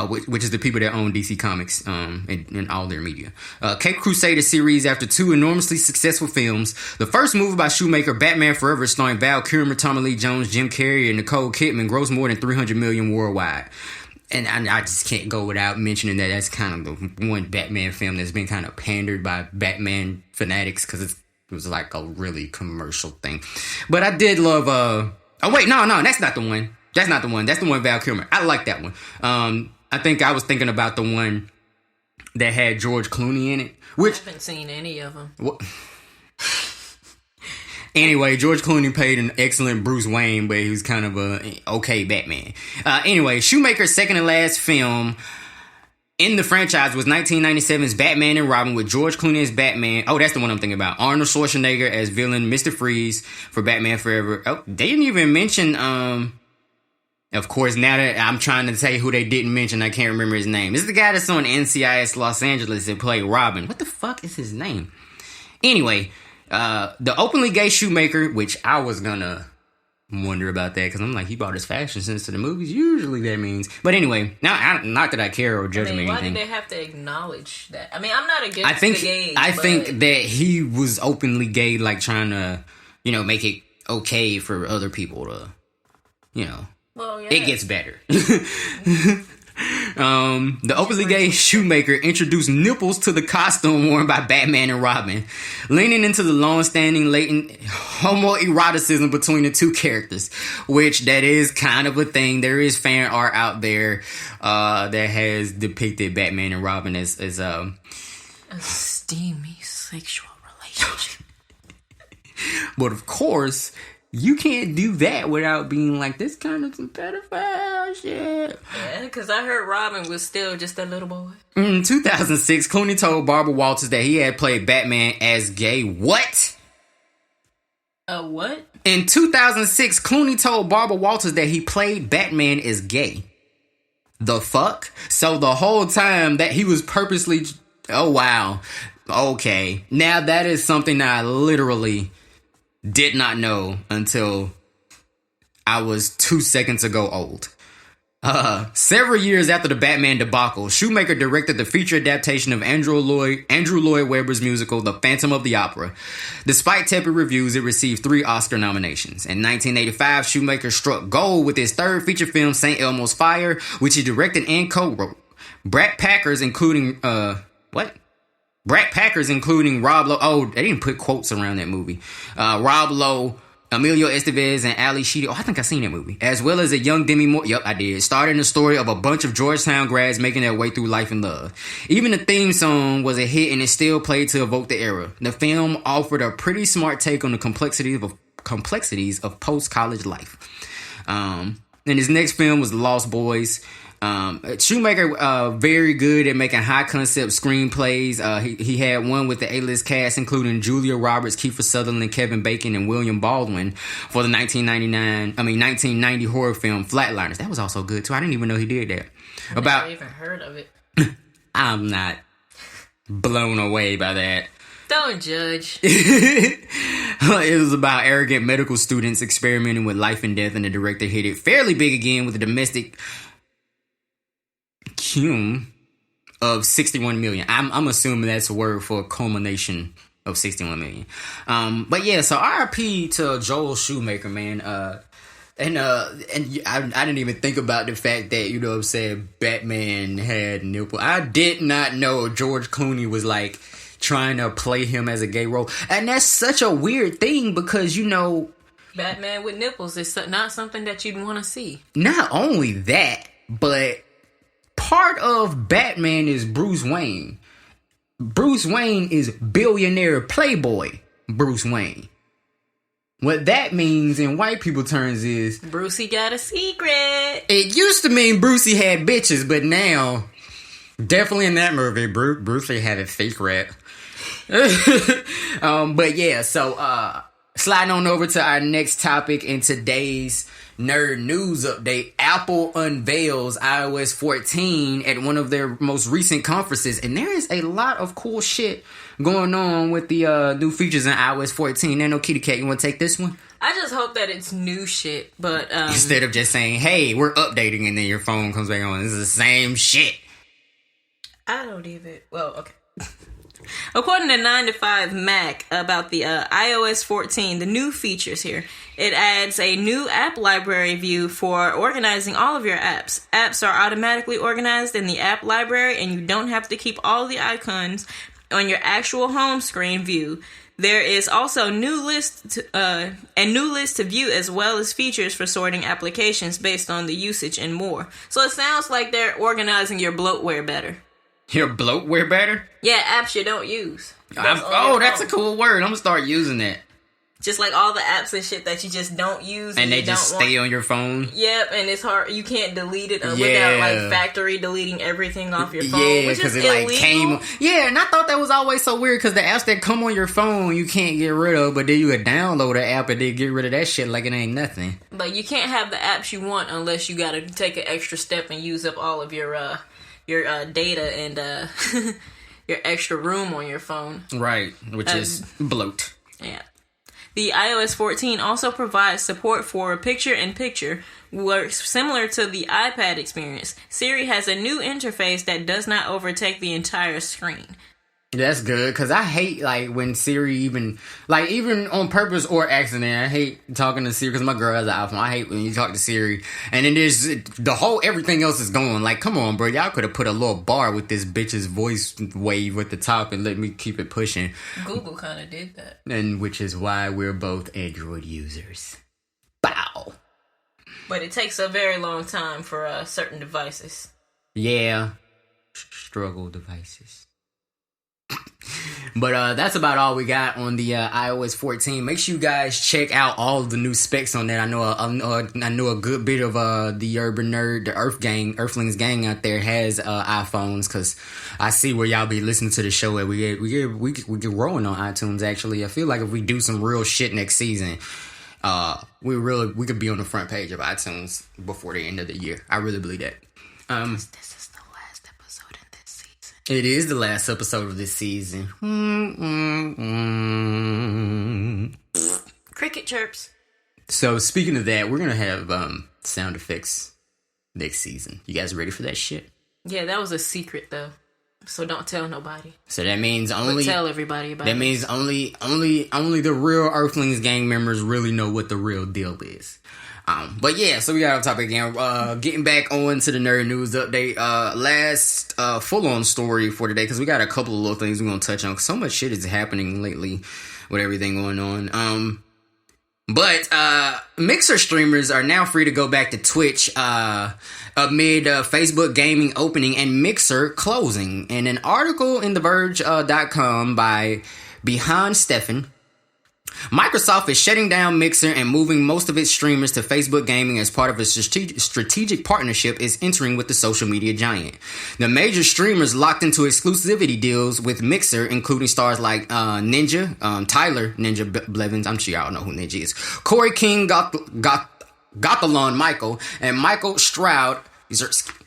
which is the people that own DC Comics and all their media. Cape Crusader series after 2 enormously successful films. The first movie by Schumacher, Batman Forever, starring Val Kilmer, Tommy Lee Jones, Jim Carrey, and Nicole Kidman, grossed more than $300 million worldwide. And I just can't go without mentioning that that's kind of the one Batman film that's been kind of pandered by Batman fanatics because it was like a really commercial thing. But I did love... Oh, wait, no, that's not the one. That's not the one. That's the one Val Kilmer. I like that one. I think I was thinking about the one that had George Clooney in it. Which I haven't seen any of them. What? Anyway, George Clooney played an excellent Bruce Wayne, but he was kind of a okay Batman. Anyway, Schumacher's second and last film in the franchise was 1997's Batman and Robin with George Clooney as Batman. Oh, that's the one I'm thinking about. Arnold Schwarzenegger as villain Mr. Freeze for Batman Forever. Oh, they didn't even mention... Of course, now that I'm trying to tell you who they didn't mention, I can't remember his name. This is the guy that's on NCIS Los Angeles that played Robin. What the fuck is his name? Anyway, the openly gay Schumacher, which I was gonna wonder about that because I'm like, he brought his fashion sense to the movies. Usually that means, but anyway, not that I care or judge him or anything. Why did they have to acknowledge that? I mean, I'm not against the gays. I think that he was openly gay, like trying to, you know, make it okay for other people to, you know. Well, yeah. It gets better. The openly gay Schumacher introduced nipples to the costume worn by Batman and Robin, leaning into the long-standing latent homoeroticism between the two characters, which that is kind of a thing. There is fan art out there that has depicted Batman and Robin as a steamy sexual relationship. But of course, you can't do that without being like, this kind of some pedophile shit. Yeah, because I heard Robin was still just a little boy. In 2006, Clooney told Barbara Walters that he had played Batman as gay. What? A what? In 2006, Clooney told Barbara Walters that he played Batman as gay. The fuck? So the whole time that he was purposely... Oh, wow. Okay. Now that is something that I literally did not know until I was 2 seconds ago old. Several years after the Batman debacle, Shoemaker directed the feature adaptation of Andrew Lloyd Webber's musical The Phantom of the Opera. Despite tepid reviews, it received 3 Oscar nominations. In 1985, Shoemaker struck gold with his third feature film, St. Elmo's Fire, which he directed and co-wrote. Brat Packers, including Rob Lowe. Oh, they didn't put quotes around that movie. Rob Lowe, Emilio Estevez, and Ali Sheedy. Oh, I think I've seen that movie. As well as a young Demi Moore. Yep, I did. Starting the story of a bunch of Georgetown grads making their way through life and love. Even the theme song was a hit and it still played to evoke the era. The film offered a pretty smart take on the complexities of post-college life. And his next film was The Lost Boys. Shoemaker, very good at making high concept screenplays. He had one with the A-list cast, including Julia Roberts, Kiefer Sutherland, Kevin Bacon, and William Baldwin for the 1990 horror film Flatliners. That was also good too. I didn't even know he did that. I never even heard of it. I'm not blown away by that. Don't judge. It was about arrogant medical students experimenting with life and death, and the director hit it fairly big again with a domestic cum of 61 million. I'm assuming that's a word for a culmination of 61 million. But yeah, so RIP to Joel Shoemaker, man. And I didn't even think about the fact that, you know what I'm saying, Batman had nipple. I did not know George Clooney was like trying to play him as a gay role. And that's such a weird thing because, you know, Batman with nipples is not something that you'd want to see. Not only that, but part of Batman is Bruce Wayne. Bruce Wayne is billionaire playboy Bruce Wayne. What that means in white people terms is Brucey got a secret. It used to mean Brucey had bitches, but now, definitely in that movie, Brucey had a secret. But yeah, so sliding on over to our next topic in today's nerd news update. Apple unveils iOS 14 at one of their most recent conferences, and there is a lot of cool shit going on with the new features in iOS 14. Nano Kitty Cat, you want to take this one? I just hope that it's new shit, but instead of just saying, hey, we're updating, and then your phone comes back on. This is the same shit. I don't even... Well, okay. According to 9 to 5 Mac about the iOS 14, the new features here, it adds a new app library view for organizing all of your apps. Apps are automatically organized in the app library, and you don't have to keep all the icons on your actual home screen view. There is also new list to view, as well as features for sorting applications based on the usage and more. So it sounds like they're organizing your bloatware better. Your bloatware better? Yeah, apps you don't use. That's a cool word. I'm gonna start using that. Just like all the apps and shit that you just don't use. And they just stay on your phone? Yep, and it's hard. You can't delete it without like factory deleting everything off your phone. Yeah, because it illegal. Like came... Yeah, and I thought that was always so weird because the apps that come on your phone you can't get rid of, but then you could download an app and then get rid of that shit like it ain't nothing. But you can't have the apps you want unless you gotta take an extra step and use up all of your data and your extra room on your phone. Right, which is bloat. Yeah. The iOS 14 also provides support for picture-in-picture, works similar to the iPad experience. Siri has a new interface that does not overtake the entire screen. That's good, because I hate, like, when Siri even on purpose or accident, I hate talking to Siri, because my girl has an iPhone. I hate when you talk to Siri, and then there's everything else is going. Like, come on, bro, y'all could have put a little bar with this bitch's voice wave at the top and let me keep it pushing. Google kind of did that. And which is why we're both Android users. Bow. But it takes a very long time for certain devices. Yeah. Struggle devices. But that's about all we got on the iOS 14. Make sure you guys check out all of the new specs on that. I know a good bit of the Urban Nerd, the Earthlings gang out there has iPhones, because I see where y'all be listening to the show at. We get growing on iTunes. Actually, I feel like if we do some real shit next season, we could be on the front page of iTunes before the end of the year. I really believe that. This is the last episode in this season. It is the last episode of this season. Cricket chirps. So speaking of that, we're gonna have sound effects next season. You guys ready for that shit? Yeah, that was a secret though, so don't tell nobody. So that means only but tell everybody about. That means only the real Earthlings gang members really know what the real deal is. But yeah, so we got on topic again. Getting back on to the nerd news update. Last full on story for today, because we got a couple of little things we're gonna touch on. So much shit is happening lately with everything going on. But Mixer streamers are now free to go back to Twitch amid Facebook gaming opening and Mixer closing. In an article in TheVerge.com by Behind Stefan, Microsoft is shutting down Mixer and moving most of its streamers to Facebook Gaming as part of a strategic partnership is entering with the social media giant. The major streamers locked into exclusivity deals with Mixer, including stars like Ninja, Tyler Ninja Blevins, I'm sure y'all know who Ninja is, Corey King, Gothalon Michael, and Michael Stroud Zerski.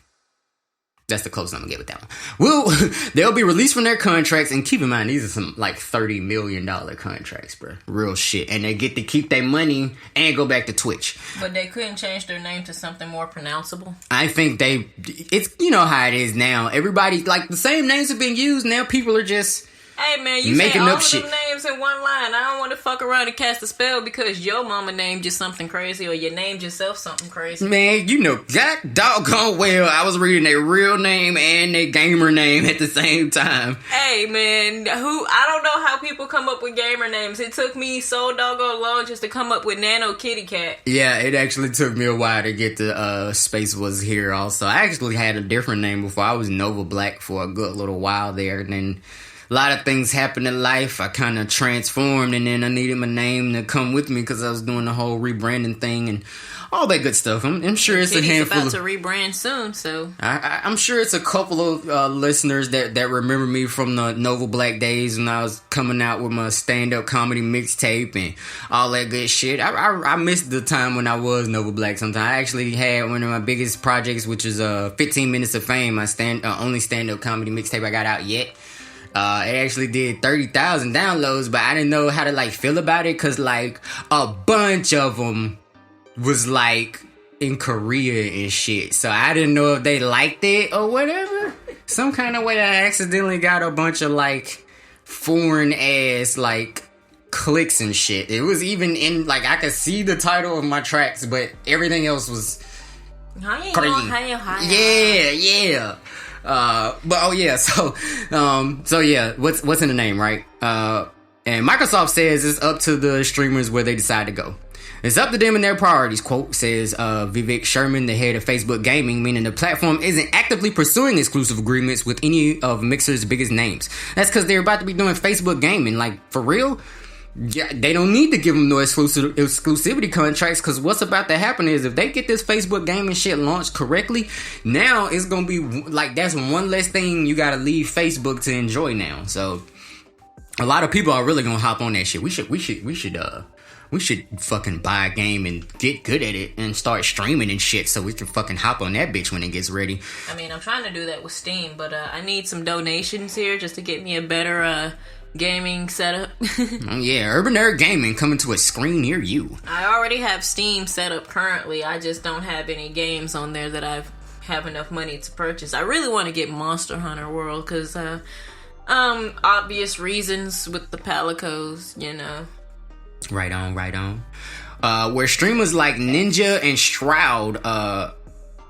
That's the closest I'm gonna get with that one. They'll be released from their contracts, and keep in mind, these are some like $30 million contracts, bro. Real shit. And they get to keep their money and go back to Twitch. But they couldn't change their name to something more pronounceable? I think it's, you know how it is now. Everybody, like, the same names have been used. Now people are just... Hey man, you making say all up of shit. them names in one line. I don't want to fuck around and cast a spell because your mama named you something crazy or you named yourself something crazy. Man, you know, God doggone well, I was reading their real name and their gamer name at the same time. Hey man, I don't know how people come up with gamer names. It took me so doggone long just to come up with Nano Kitty Cat. Yeah, it actually took me a while to get to Space Was Here also. I actually had a different name before. I was Nova Black for a good little while there, and then a lot of things happened in life. I kind of transformed, and then I needed my name to come with me because I was doing the whole rebranding thing and all that good stuff. I'm sure it's Kitty's a handful. About to rebrand soon, so I'm sure it's a couple of listeners that remember me from the Nova Black days when I was coming out with my stand-up comedy mixtape and all that good shit. I missed the time when I was Nova Black. Sometimes I actually had one of my biggest projects, which is 15 Minutes of Fame, my only stand-up comedy mixtape I got out yet. It actually did 30,000 downloads, but I didn't know how to like feel about it because like a bunch of them was like in Korea and shit. So I didn't know if they liked it or whatever. Some kind of way I accidentally got a bunch of like foreign ass like clicks and shit. It was even in like I could see the title of my tracks, but everything else was Korean. Yeah. But oh yeah, so yeah, what's in the name, right? And Microsoft says it's up to the streamers where they decide to go. It's up to them and their priorities, quote, says Vivek Sherman, the head of Facebook Gaming, meaning the platform isn't actively pursuing exclusive agreements with any of Mixer's biggest names. That's because they're about to be doing Facebook Gaming, like, for real? Yeah, they don't need to give them no exclusivity contracts, because what's about to happen is if they get this Facebook gaming shit launched correctly, now it's gonna be like that's one less thing you gotta leave Facebook to enjoy now. So a lot of people are really gonna hop on that shit. We should fucking buy a game and get good at it and start streaming and shit so we can fucking hop on that bitch when it gets ready. I mean, I'm trying to do that with Steam, but I need some donations here just to get me a better gaming setup. Yeah, Urban Nerd Gaming coming to a screen near you. I already have Steam set up currently. I just don't have any games on there that I have enough money to purchase. I really want to get Monster Hunter World because obvious reasons with the Palicos, you know. Right on. Where streamers like Ninja and Stroud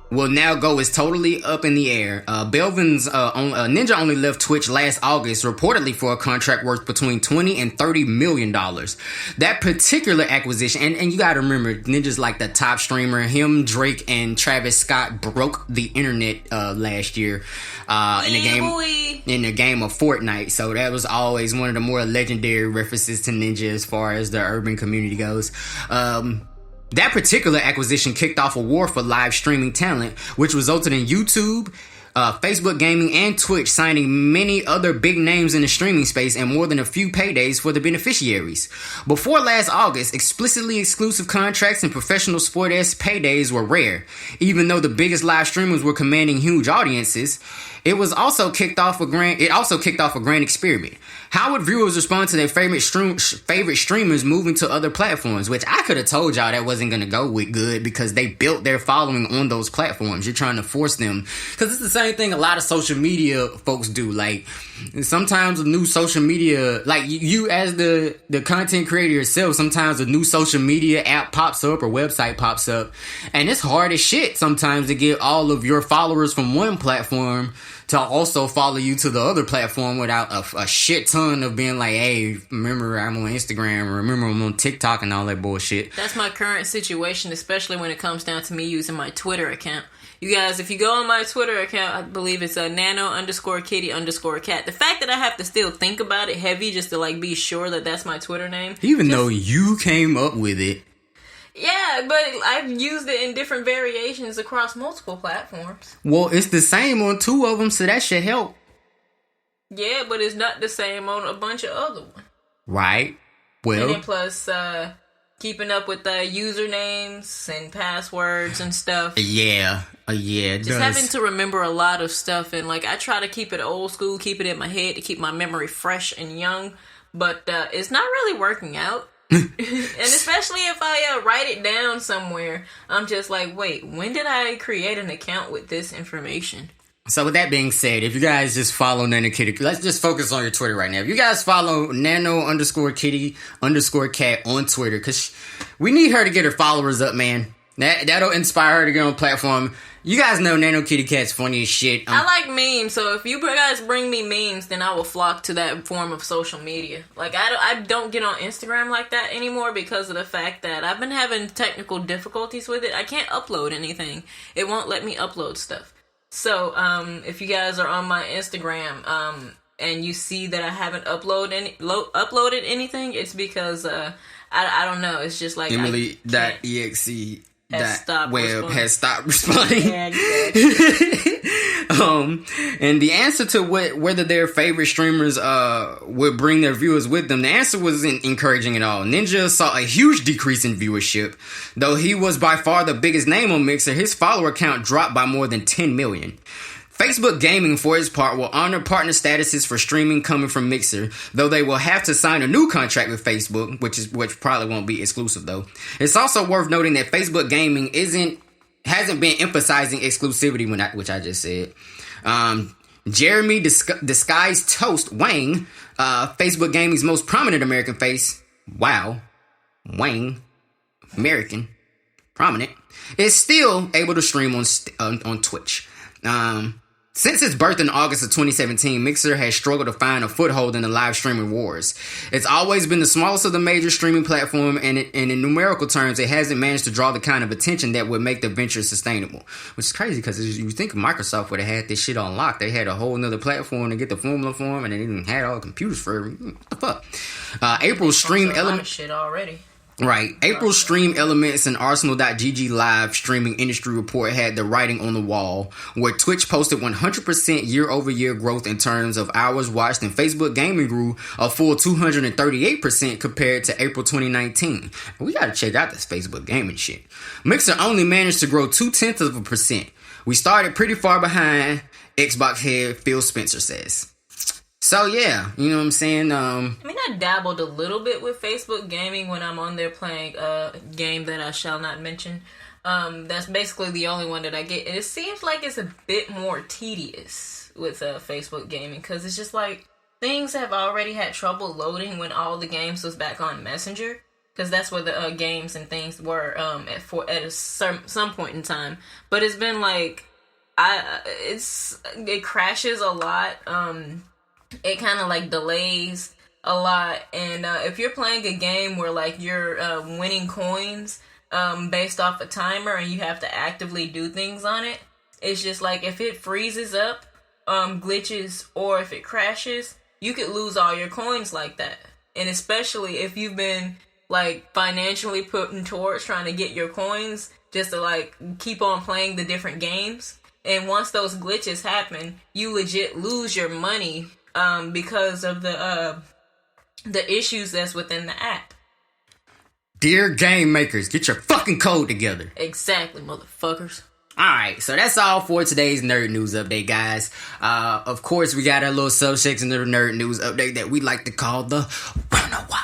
will now go is totally up in the air. Ninja only left Twitch last August, reportedly for a contract worth between $20 and $30 million. That particular acquisition, and you gotta remember, Ninja's like the top streamer. Him, Drake, and Travis Scott broke the internet last year in the game of Fortnite. So that was always one of the more legendary references to Ninja as far as the urban community goes. That particular acquisition kicked off a war for live streaming talent, which resulted in YouTube, Facebook Gaming, and Twitch signing many other big names in the streaming space and more than a few paydays for the beneficiaries. Before last August, explicitly exclusive contracts and professional sport-esque paydays were rare. Even though the biggest live streamers were commanding huge audiences, it also kicked off a grand experiment. How would viewers respond to their favorite streamers moving to other platforms? Which I could have told y'all that wasn't going to go with good because they built their following on those platforms. You're trying to force them. Because it's the same thing a lot of social media folks do. Like, sometimes a new social media, like you as the content creator yourself, sometimes a new social media app pops up or website pops up. And it's hard as shit sometimes to get all of your followers from one platform to also follow you to the other platform without a shit ton of being like, hey, remember I'm on Instagram, or remember I'm on TikTok and all that bullshit. That's my current situation, especially when it comes down to me using my Twitter account. You guys, if you go on my Twitter account, I believe it's a Nano_Kitty_Cat. The fact that I have to still think about it heavy just to like be sure that that's my Twitter name. Even though you came up with it. Yeah, but I've used it in different variations across multiple platforms. Well, it's the same on 2 of them, so that should help. Yeah, but it's not the same on a bunch of other ones. Right. Well. And then plus, keeping up with the usernames and passwords and stuff. Yeah, it Just does. having to remember a lot of stuff, and like I try to keep it old school, keep it in my head to keep my memory fresh and young, but it's not really working out. And especially if I write it down somewhere, I'm just like, wait, when did I create an account with this information? So with that being said, if you guys just follow Nano Kitty, let's just focus on your Twitter right now. If you guys follow Nano_Kitty_Cat on Twitter, because we need her to get her followers up, man. That'll inspire her to get on a platform. You guys know Nano Kitty Cat's funny as shit. I like memes, so if you guys bring me memes, then I will flock to that form of social media. Like, I don't get on Instagram like that anymore because of the fact that I've been having technical difficulties with it. I can't upload anything. It won't let me upload stuff. So, if you guys are on my Instagram, and you see that I haven't uploaded anything, it's because, I don't know, it's just like Emily.exe has stopped responding. Yeah, exactly. And the answer to whether their favorite streamers would bring their viewers with them, the answer wasn't encouraging at all. Ninja saw a huge decrease in viewership. Though he was by far the biggest name on Mixer, his follower count dropped by more than 10 million. Facebook Gaming, for its part, will honor partner statuses for streaming coming from Mixer, though they will have to sign a new contract with Facebook, which probably won't be exclusive though. It's also worth noting that Facebook Gaming hasn't been emphasizing exclusivity, which I just said. Jeremy Disguised Toast Wang, Facebook Gaming's most prominent American face, wow, Wang, American, prominent, is still able to stream on Twitch. Since its birth in August of 2017, Mixer has struggled to find a foothold in the live streaming wars. It's always been the smallest of the major streaming platforms, and in numerical terms, it hasn't managed to draw the kind of attention that would make the venture sustainable. Which is crazy, because you think Microsoft would have had this shit on lock. They had a whole nother platform to get the formula for them, and they didn't have all the computers for it. What the fuck? April's Stream Element shit already. Right. April's Stream Elements and Arsenal.gg live streaming industry report had the writing on the wall, where Twitch posted 100% year-over-year growth in terms of hours watched, and Facebook Gaming grew a full 238% compared to April 2019. We gotta check out this Facebook Gaming shit. Mixer only managed to grow 0.2%. We started pretty far behind, Xbox head Phil Spencer says. So yeah, you know what I'm saying? I mean, I dabbled a little bit with Facebook Gaming when I'm on there playing a game that I shall not mention. That's basically the only one that I get. And it seems like it's a bit more tedious with Facebook Gaming, because it's just like things have already had trouble loading when all the games was back on Messenger. because that's where the games and things were at some point in time. But it's been like it crashes a lot. It kind of like delays a lot, and if you're playing a game where like you're winning coins based off a timer and you have to actively do things on it, it's just like if it freezes up, glitches, or if it crashes, you could lose all your coins like that. And especially if you've been like financially putting towards trying to get your coins just to like keep on playing the different games, and once those glitches happen, you legit lose your money because of the issues that's within the app. Dear game makers, get your fucking code together. Exactly, motherfuckers. Alright, so that's all for today's Nerd News Update, guys. Of course, we got our little subsection of the Nerd News Update that we like to call the Rona Watch.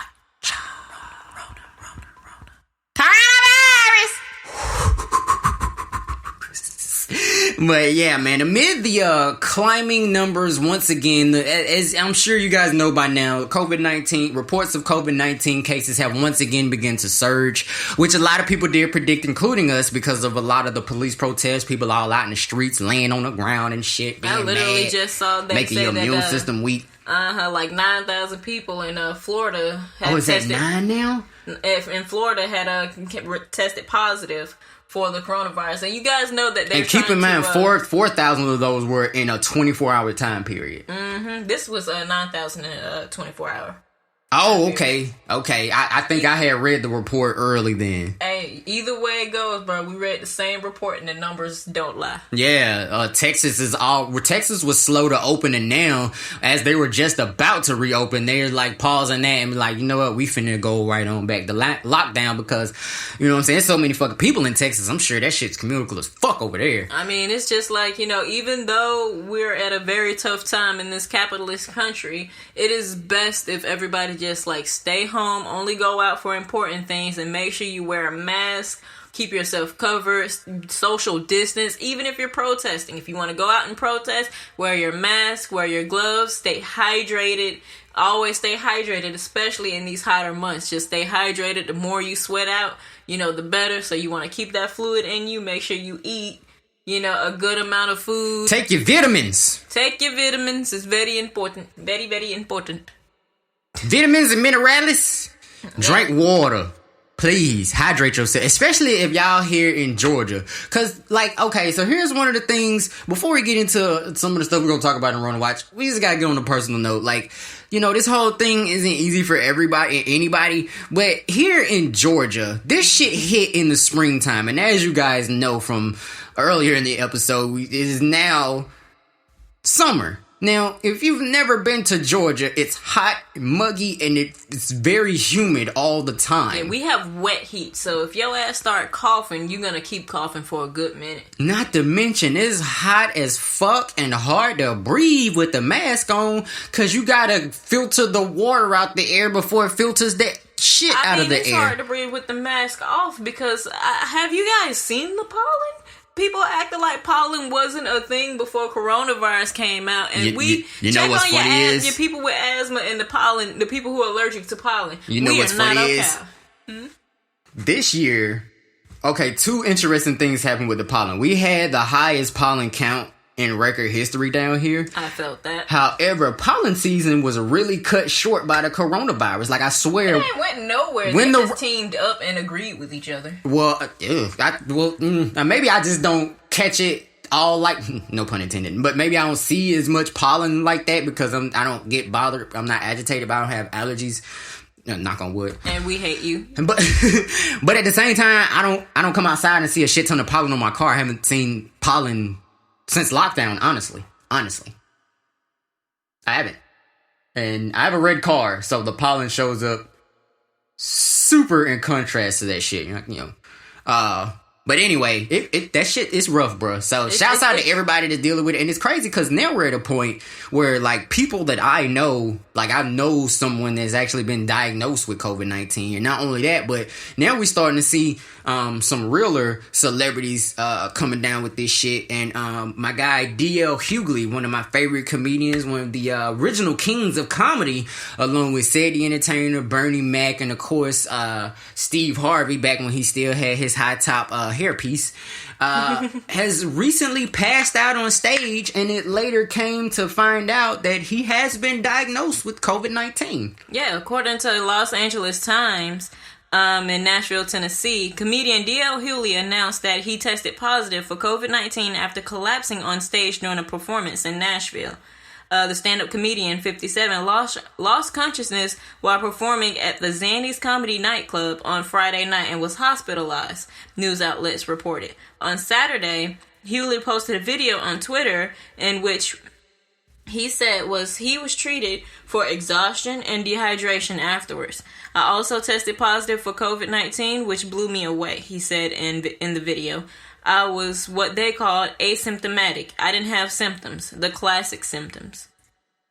But yeah, man, amid the climbing numbers once again, as I'm sure you guys know by now, reports of COVID-19 cases have once again begun to surge, which a lot of people did predict, including us, because of a lot of the police protests, people all out in the streets, laying on the ground and shit, being I literally mad, just saw that making your immune system weak. Like 9,000 people in Florida had is tested. that 9 now? In Florida had tested positive for the coronavirus, and you guys know that they're and keep in mind 4,000 of those were in a 24-hour time period. This was 9,000 in a 24-hour. Oh, okay. I think I had read the report early then. Hey, either way it goes, bro, we read the same report and the numbers don't lie. Yeah, Texas was slow to open, and now, as they were just about to reopen, they're like pausing that and be like, you know what, we finna go right on back to lockdown because, you know what I'm saying, there's so many fucking people in Texas, I'm sure that shit's communicable as fuck over there. I mean, it's just like, even though we're at a very tough time in this capitalist country, it is best if everybody just like stay home, only go out for important things, and make sure you wear a mask, keep yourself covered, social distance, even if you're protesting. If you want to go out and protest, wear your mask, wear your gloves, stay hydrated. Always stay hydrated, especially in these hotter months. Just stay hydrated. The more you sweat out, the better. So you want to keep that fluid in you. Make sure you eat a good amount of food. Take your vitamins. It's very important. Very, very important. Vitamins and minerals. Drink water. Please hydrate yourself, especially if y'all here in Georgia. Cause so here's one of the things, before we get into some of the stuff we're gonna talk about in Rona Watch, we just gotta get on a personal note. This whole thing isn't easy for anybody, but here in Georgia, this shit hit in the springtime, and as you guys know from earlier in the episode, it is now summer. Now, if you've never been to Georgia, it's hot, muggy, and it's very humid all the time. And we have wet heat, so if your ass start coughing, you're gonna keep coughing for a good minute. Not to mention, it's hot as fuck and hard to breathe with the mask on, because you gotta filter the water out the air before it filters that shit out of the air. It's hard to breathe with the mask off, because have you guys seen the pollen? People acting like pollen wasn't a thing before coronavirus came out, and you check what's on your people with asthma and the people who are allergic to pollen. You know what's funny is this year. Okay, two interesting things happened with the pollen. We had the highest pollen count in record history down here. I felt that. However, pollen season was really cut short by the coronavirus. I swear, it went nowhere. They just teamed up and agreed with each other. Well, maybe I just don't catch it all, no pun intended, but maybe I don't see as much pollen like that because I don't get bothered. I'm not agitated, but I don't have allergies. Knock on wood. And we hate you. But at the same time, I don't come outside and see a shit ton of pollen on my car. I haven't seen pollen since lockdown, honestly. I haven't. And I have a red car, so the pollen shows up super in contrast to that shit. But anyway, that shit is rough, bro. So shouts out to everybody that's dealing with it. And it's crazy because now we're at a point where, like, people that I know, like, I know someone that's actually been diagnosed with COVID-19. And not only that, but now we're starting to see some realer celebrities coming down with this shit. And my guy D.L. Hughley, one of my favorite comedians, one of the original kings of comedy, along with Sid the Entertainer, Bernie Mac, and of course Steve Harvey, back when he still had his high top hairpiece, has recently passed out on stage, and it later came to find out that he has been diagnosed with COVID-19. Yeah, according to the Los Angeles Times, in Nashville, Tennessee, comedian D.L. Hughley announced that he tested positive for COVID-19 after collapsing on stage during a performance in Nashville. The stand-up comedian, 57, lost consciousness while performing at the Zanny's Comedy nightclub on Friday night and was hospitalized, news outlets reported. On Saturday, Hughley posted a video on Twitter in which he said he was treated for exhaustion and dehydration afterwards. I also tested positive for COVID-19, which blew me away, he said in the video. I was what they called asymptomatic. I didn't have symptoms, the classic symptoms.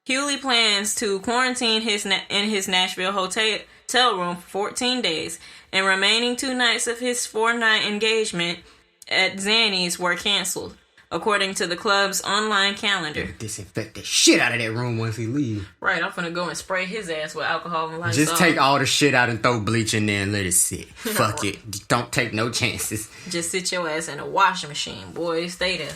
Hughley plans to quarantine in his Nashville hotel room for 14 days, and remaining 2 nights of his 4-night engagement at Zanny's were canceled, according to the club's online calendar. Disinfect the shit out of that room once he leaves. Right, I'm finna go and spray his ass with alcohol and Lysol. Just take all the shit out and throw bleach in there and let it sit. Fuck it. Don't take no chances. Just sit your ass in a washing machine, boy. Stay there.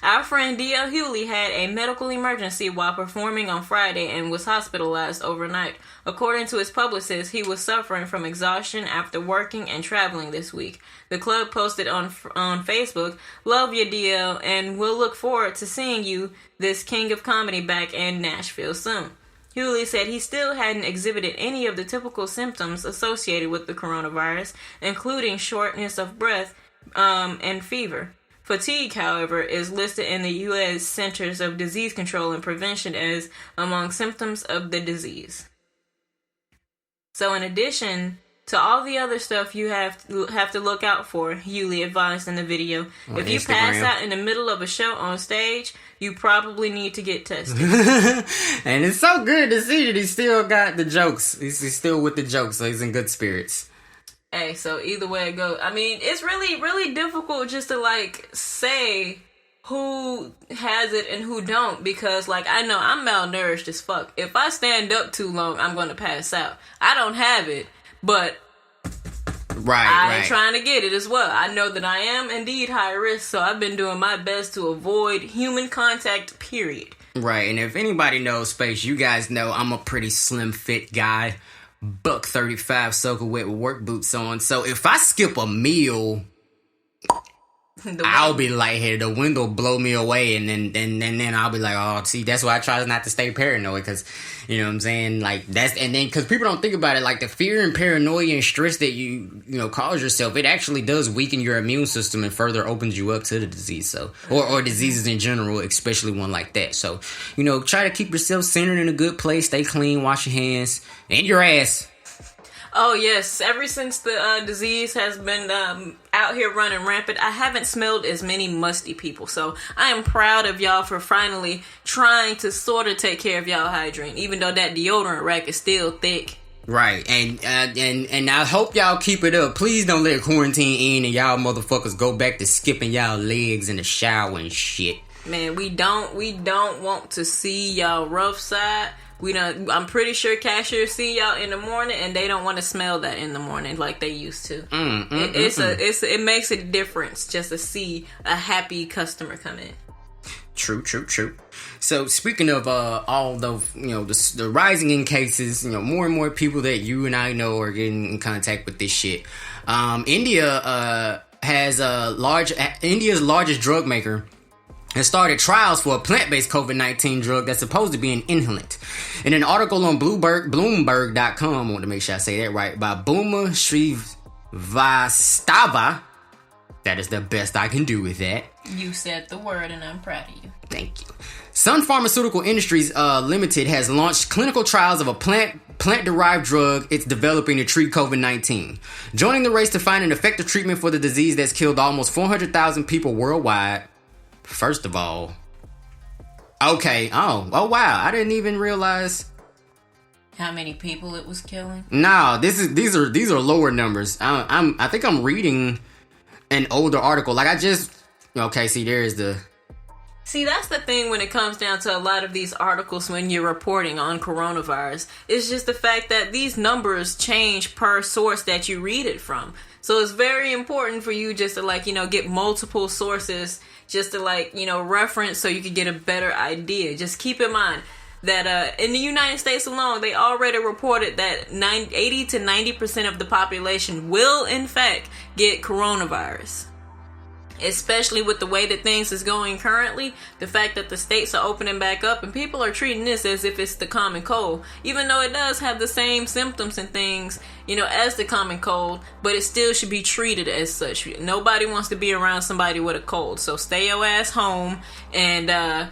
Our friend D.L. Hughley had a medical emergency while performing on Friday and was hospitalized overnight. According to his publicist, he was suffering from exhaustion after working and traveling this week. The club posted on Facebook, "Love you, DL, and we'll look forward to seeing you, this king of comedy, back in Nashville soon." Hughley said he still hadn't exhibited any of the typical symptoms associated with the coronavirus, including shortness of breath and fever. Fatigue, however, is listed in the U.S. Centers of Disease Control and Prevention as among symptoms of the disease. So in addition to all the other stuff you have to look out for, Hughley advised in the video, if you pass out in the middle of a show on stage, you probably need to get tested. And it's so good to see that he still got the jokes. He's still with the jokes, so he's in good spirits. Hey, so either way it goes, I mean, it's really, really difficult just to, like, say who has it and who don't, because, like, I know I'm malnourished as fuck. If I stand up too long, I'm going to pass out. I don't have it, but I ain't trying to get it as well. I know that I am indeed high risk, so I've been doing my best to avoid human contact, period. Right, and if anybody knows Space, you guys know I'm a pretty slim fit guy. $135 soaker wet with work boots on. So if I skip a meal, I'll be lightheaded. The wind will blow me away, and then I'll be like, oh, see, that's why I try not to stay paranoid, because, you know what I'm saying, like, that's, and then, because people don't think about it, like, the fear and paranoia and stress that you cause yourself, it actually does weaken your immune system and further opens you up to the disease, so, or diseases in general, especially one like that, so, try to keep yourself centered in a good place, stay clean, wash your hands, and your ass. Oh, yes. Ever since the disease has been out here running rampant, I haven't smelled as many musty people. So I am proud of y'all for finally trying to sort of take care of y'all hygiene, even though that deodorant rack is still thick. Right. And I hope y'all keep it up. Please don't let quarantine in and y'all motherfuckers go back to skipping y'all legs in the shower and shit. Man, we don't want to see y'all rough side. I'm pretty sure cashiers see y'all in the morning, and they don't want to smell that in the morning like they used to. It makes a difference just to see a happy customer come in. True. So speaking of all the the rising in cases, more and more people that you and I know are getting in contact with this shit. India has India's largest drug maker has started trials for a plant-based COVID-19 drug that's supposed to be an inhalant. In an article on Bloomberg.com, I want to make sure I say that right, by Bhuma Srivastava, that is the best I can do with that. You said the word, and I'm proud of you. Thank you. Sun Pharmaceutical Industries Limited has launched clinical trials of a plant-derived drug it's developing to treat COVID-19. Joining the race to find an effective treatment for the disease that's killed almost 400,000 people worldwide. First of all, okay. Oh wow! I didn't even realize how many people it was killing. No, these are lower numbers. I think I'm reading an older article. See, that's the thing when it comes down to a lot of these articles when you're reporting on coronavirus. It's just the fact that these numbers change per source that you read it from. So it's very important for you just to get multiple sources just to reference so you can get a better idea. Just keep in mind that in the United States alone, they already reported that 80 to 90% of the population will in fact get coronavirus. Especially with the way that things is going currently, the fact that the states are opening back up and people are treating this as if it's the common cold, even though it does have the same symptoms and things, as the common cold, but it still should be treated as such. Nobody wants to be around somebody with a cold, so stay your ass home and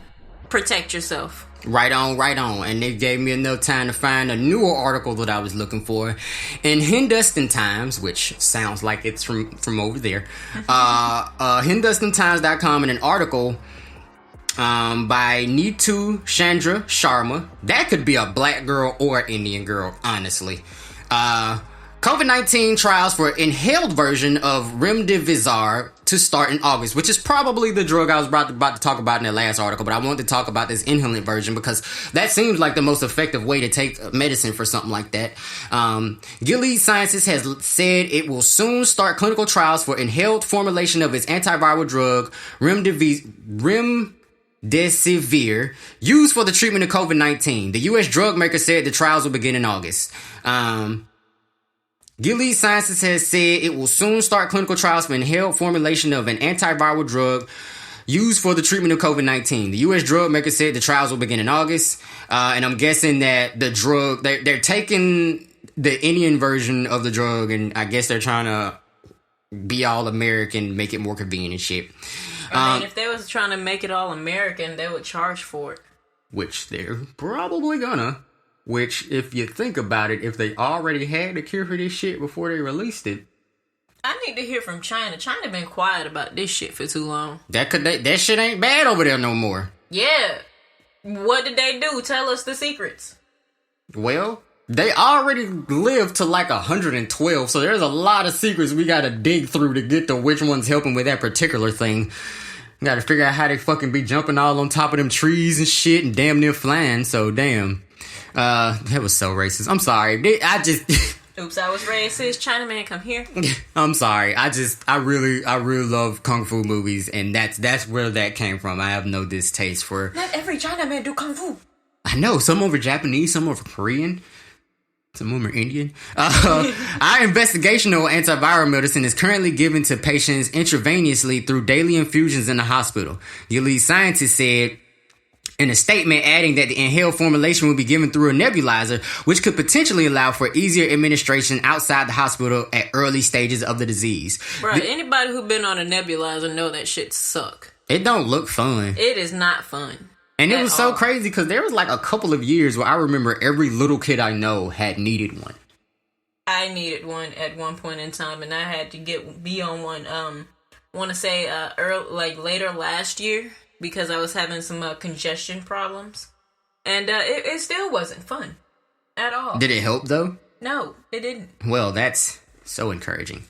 protect yourself. Right on. And they gave me enough time to find a newer article that I was looking for. In Hindustan Times, which sounds like it's from over there, HindustanTimes.com, in an article by Neetu Chandra Sharma. That could be a black girl or Indian girl, honestly. COVID-19 trials for inhaled version of remdesivir to start in August, which is probably the drug I was about to talk about in the last article, but I wanted to talk about this inhalant version because that seems like the most effective way to take medicine for something like that. Gilead Sciences has said it will soon start clinical trials for inhaled formulation of its antiviral drug remdesivir used for the treatment of COVID-19. The U.S. drug maker said the trials will begin in August. Gilead Sciences has said it will soon start clinical trials for inhaled formulation of an antiviral drug used for the treatment of COVID-19. The U.S. drug maker said the trials will begin in August. And I'm guessing that the drug, they're taking the Indian version of the drug, and I guess they're trying to be all American, make it more convenient and shit. If they was trying to make it all American, they would charge for it. Which they're probably gonna. Which, if you think about it, if they already had the cure for this shit before they released it, I need to hear from China. China been quiet about this shit for too long. That shit ain't bad over there no more. Yeah. What did they do? Tell us the secrets. Well, they already lived to 112, so there's a lot of secrets we gotta dig through to get to which one's helping with that particular thing. Gotta figure out how they fucking be jumping all on top of them trees and shit and damn near flying, so damn. That was so racist. I'm sorry. Oops, I was racist. Chinaman, come here. I'm sorry. I really love kung fu movies, and that's where that came from. I have no distaste for. Not every Chinaman do kung fu. I know. Some of them are Japanese, some of them are Korean, some of them are Indian. Our investigational antiviral medicine is currently given to patients intravenously through daily infusions in the hospital. Gilead Sciences said in a statement, adding that the inhaled formulation will be given through a nebulizer, which could potentially allow for easier administration outside the hospital at early stages of the disease. Right, anybody who been on a nebulizer know that shit suck. It don't look fun. It is not fun. And it was so crazy because there was a couple of years where I remember every little kid I know had needed one. I needed one at one point in time, and I had to be on one. Want to say later last year. Because I was having some congestion problems. And it still wasn't fun. At all. Did it help, though? No, it didn't. Well, that's so encouraging.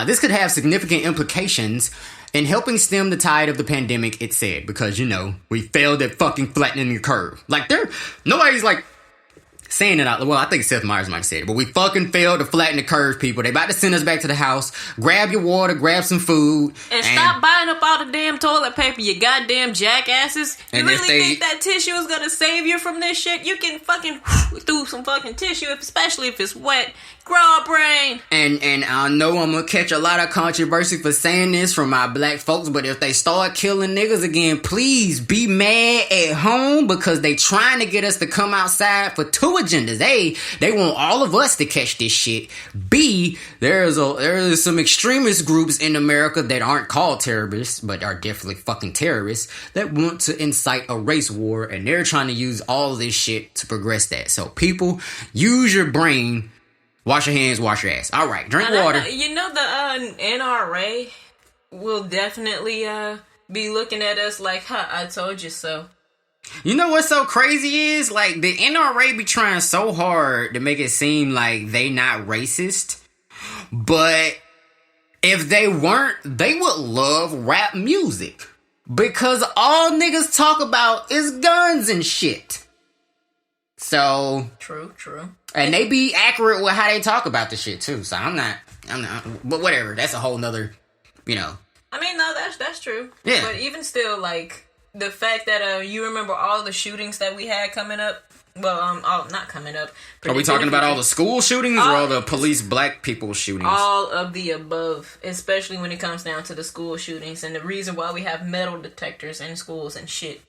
This could have significant implications in helping stem the tide of the pandemic, it said. Because, we failed at fucking flattening the curve. Nobody's saying it out. Well, I think Seth Meyers might have said it, but we fucking failed to flatten the curve, people. They about to send us back to the house. Grab your water, grab some food. And stop buying up all the damn toilet paper, you goddamn jackasses. You really think that tissue is gonna save you from this shit? You can fucking through some fucking tissue, especially if it's wet. Grow a brain. And I know I'm gonna catch a lot of controversy for saying this from my black folks, but if they start killing niggas again, please be mad at home because they trying to get us to come outside for two agendas. A, they want all of us to catch this shit. B, there is some extremist groups in America that aren't called terrorists, but are definitely fucking terrorists that want to incite a race war, and they're trying to use all this shit to progress that. So people, use your brain. Wash your hands, wash your ass. All right, drink water. The NRA will definitely be looking at us like, "Huh, I told you so." You know what's so crazy is, like, the NRA be trying so hard to make it seem like they not racist, but if they weren't, they would love rap music because all niggas talk about is guns and shit. So True. And they be accurate with how they talk about the shit too. So I'm not, but whatever. That's a whole nother, I mean, no, that's true. Yeah. But even still, like, the fact that you remember all the shootings that we had coming up. Well, not coming up. Are we talking about all the school shootings or all the police black people shootings? All of the above, especially when it comes down to the school shootings and the reason why we have metal detectors in schools and shit.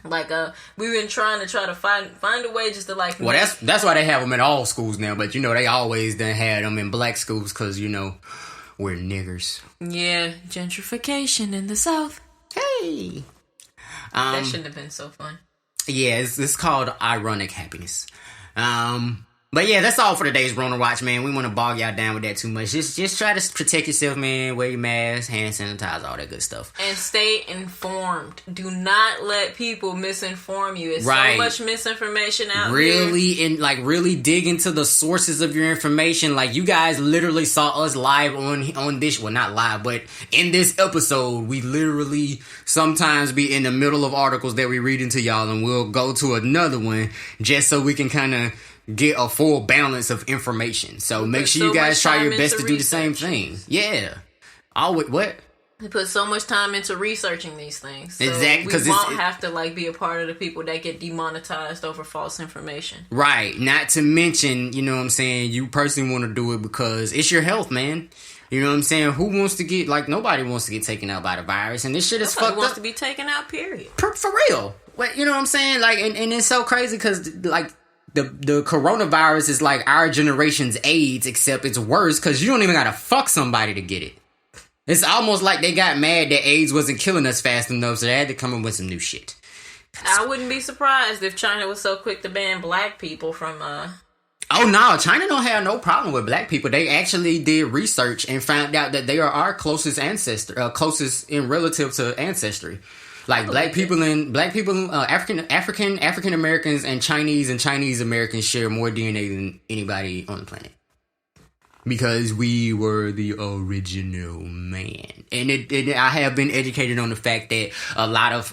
Like, we've been trying to find a way just to, like... Well, that's why they have them in all schools now, but, they always done had them in black schools because, we're niggers. Yeah, gentrification in the South. Hey! That shouldn't have been so fun. Yeah, it's called ironic happiness. But yeah, that's all for today's Rona Watch, man. We want to bog y'all down with that too much. Just try to protect yourself, man. Wear your mask, hand sanitizer, all that good stuff. And stay informed. Do not let people misinform you. It's so much misinformation out there. Really dig into the sources of your information. Like, you guys literally saw us live on this, well, not live, but in this episode, we literally sometimes be in the middle of articles that we read into y'all, and we'll go to another one just so we can kind of get a full balance of information. So make sure you guys try your best to do the same thing. Yeah. Always, what? We put so much time into researching these things. So exactly. We won't have to, be a part of the people that get demonetized over false information. Right. Not to mention, you know what I'm saying, you personally want to do it because it's your health, man. You know what I'm saying? Who wants to get, nobody wants to get taken out by the virus. And this shit is fucked up. Nobody wants to be taken out, period. For real. You know what I'm saying? And it's so crazy because, the coronavirus is like our generation's AIDS, except it's worse because you don't even gotta fuck somebody to get it. It's almost like they got mad that AIDS wasn't killing us fast enough, so they had to come up with some new shit. I wouldn't be surprised if China was so quick to ban black people from... Oh no, China don't have no problem with black people. They actually did research and found out that they are our closest ancestor, closest in relative to ancestry. Like black people, African Americans and Chinese Americans share more DNA than anybody on the planet. Because we were the original man. And I have been educated on the fact that a lot of,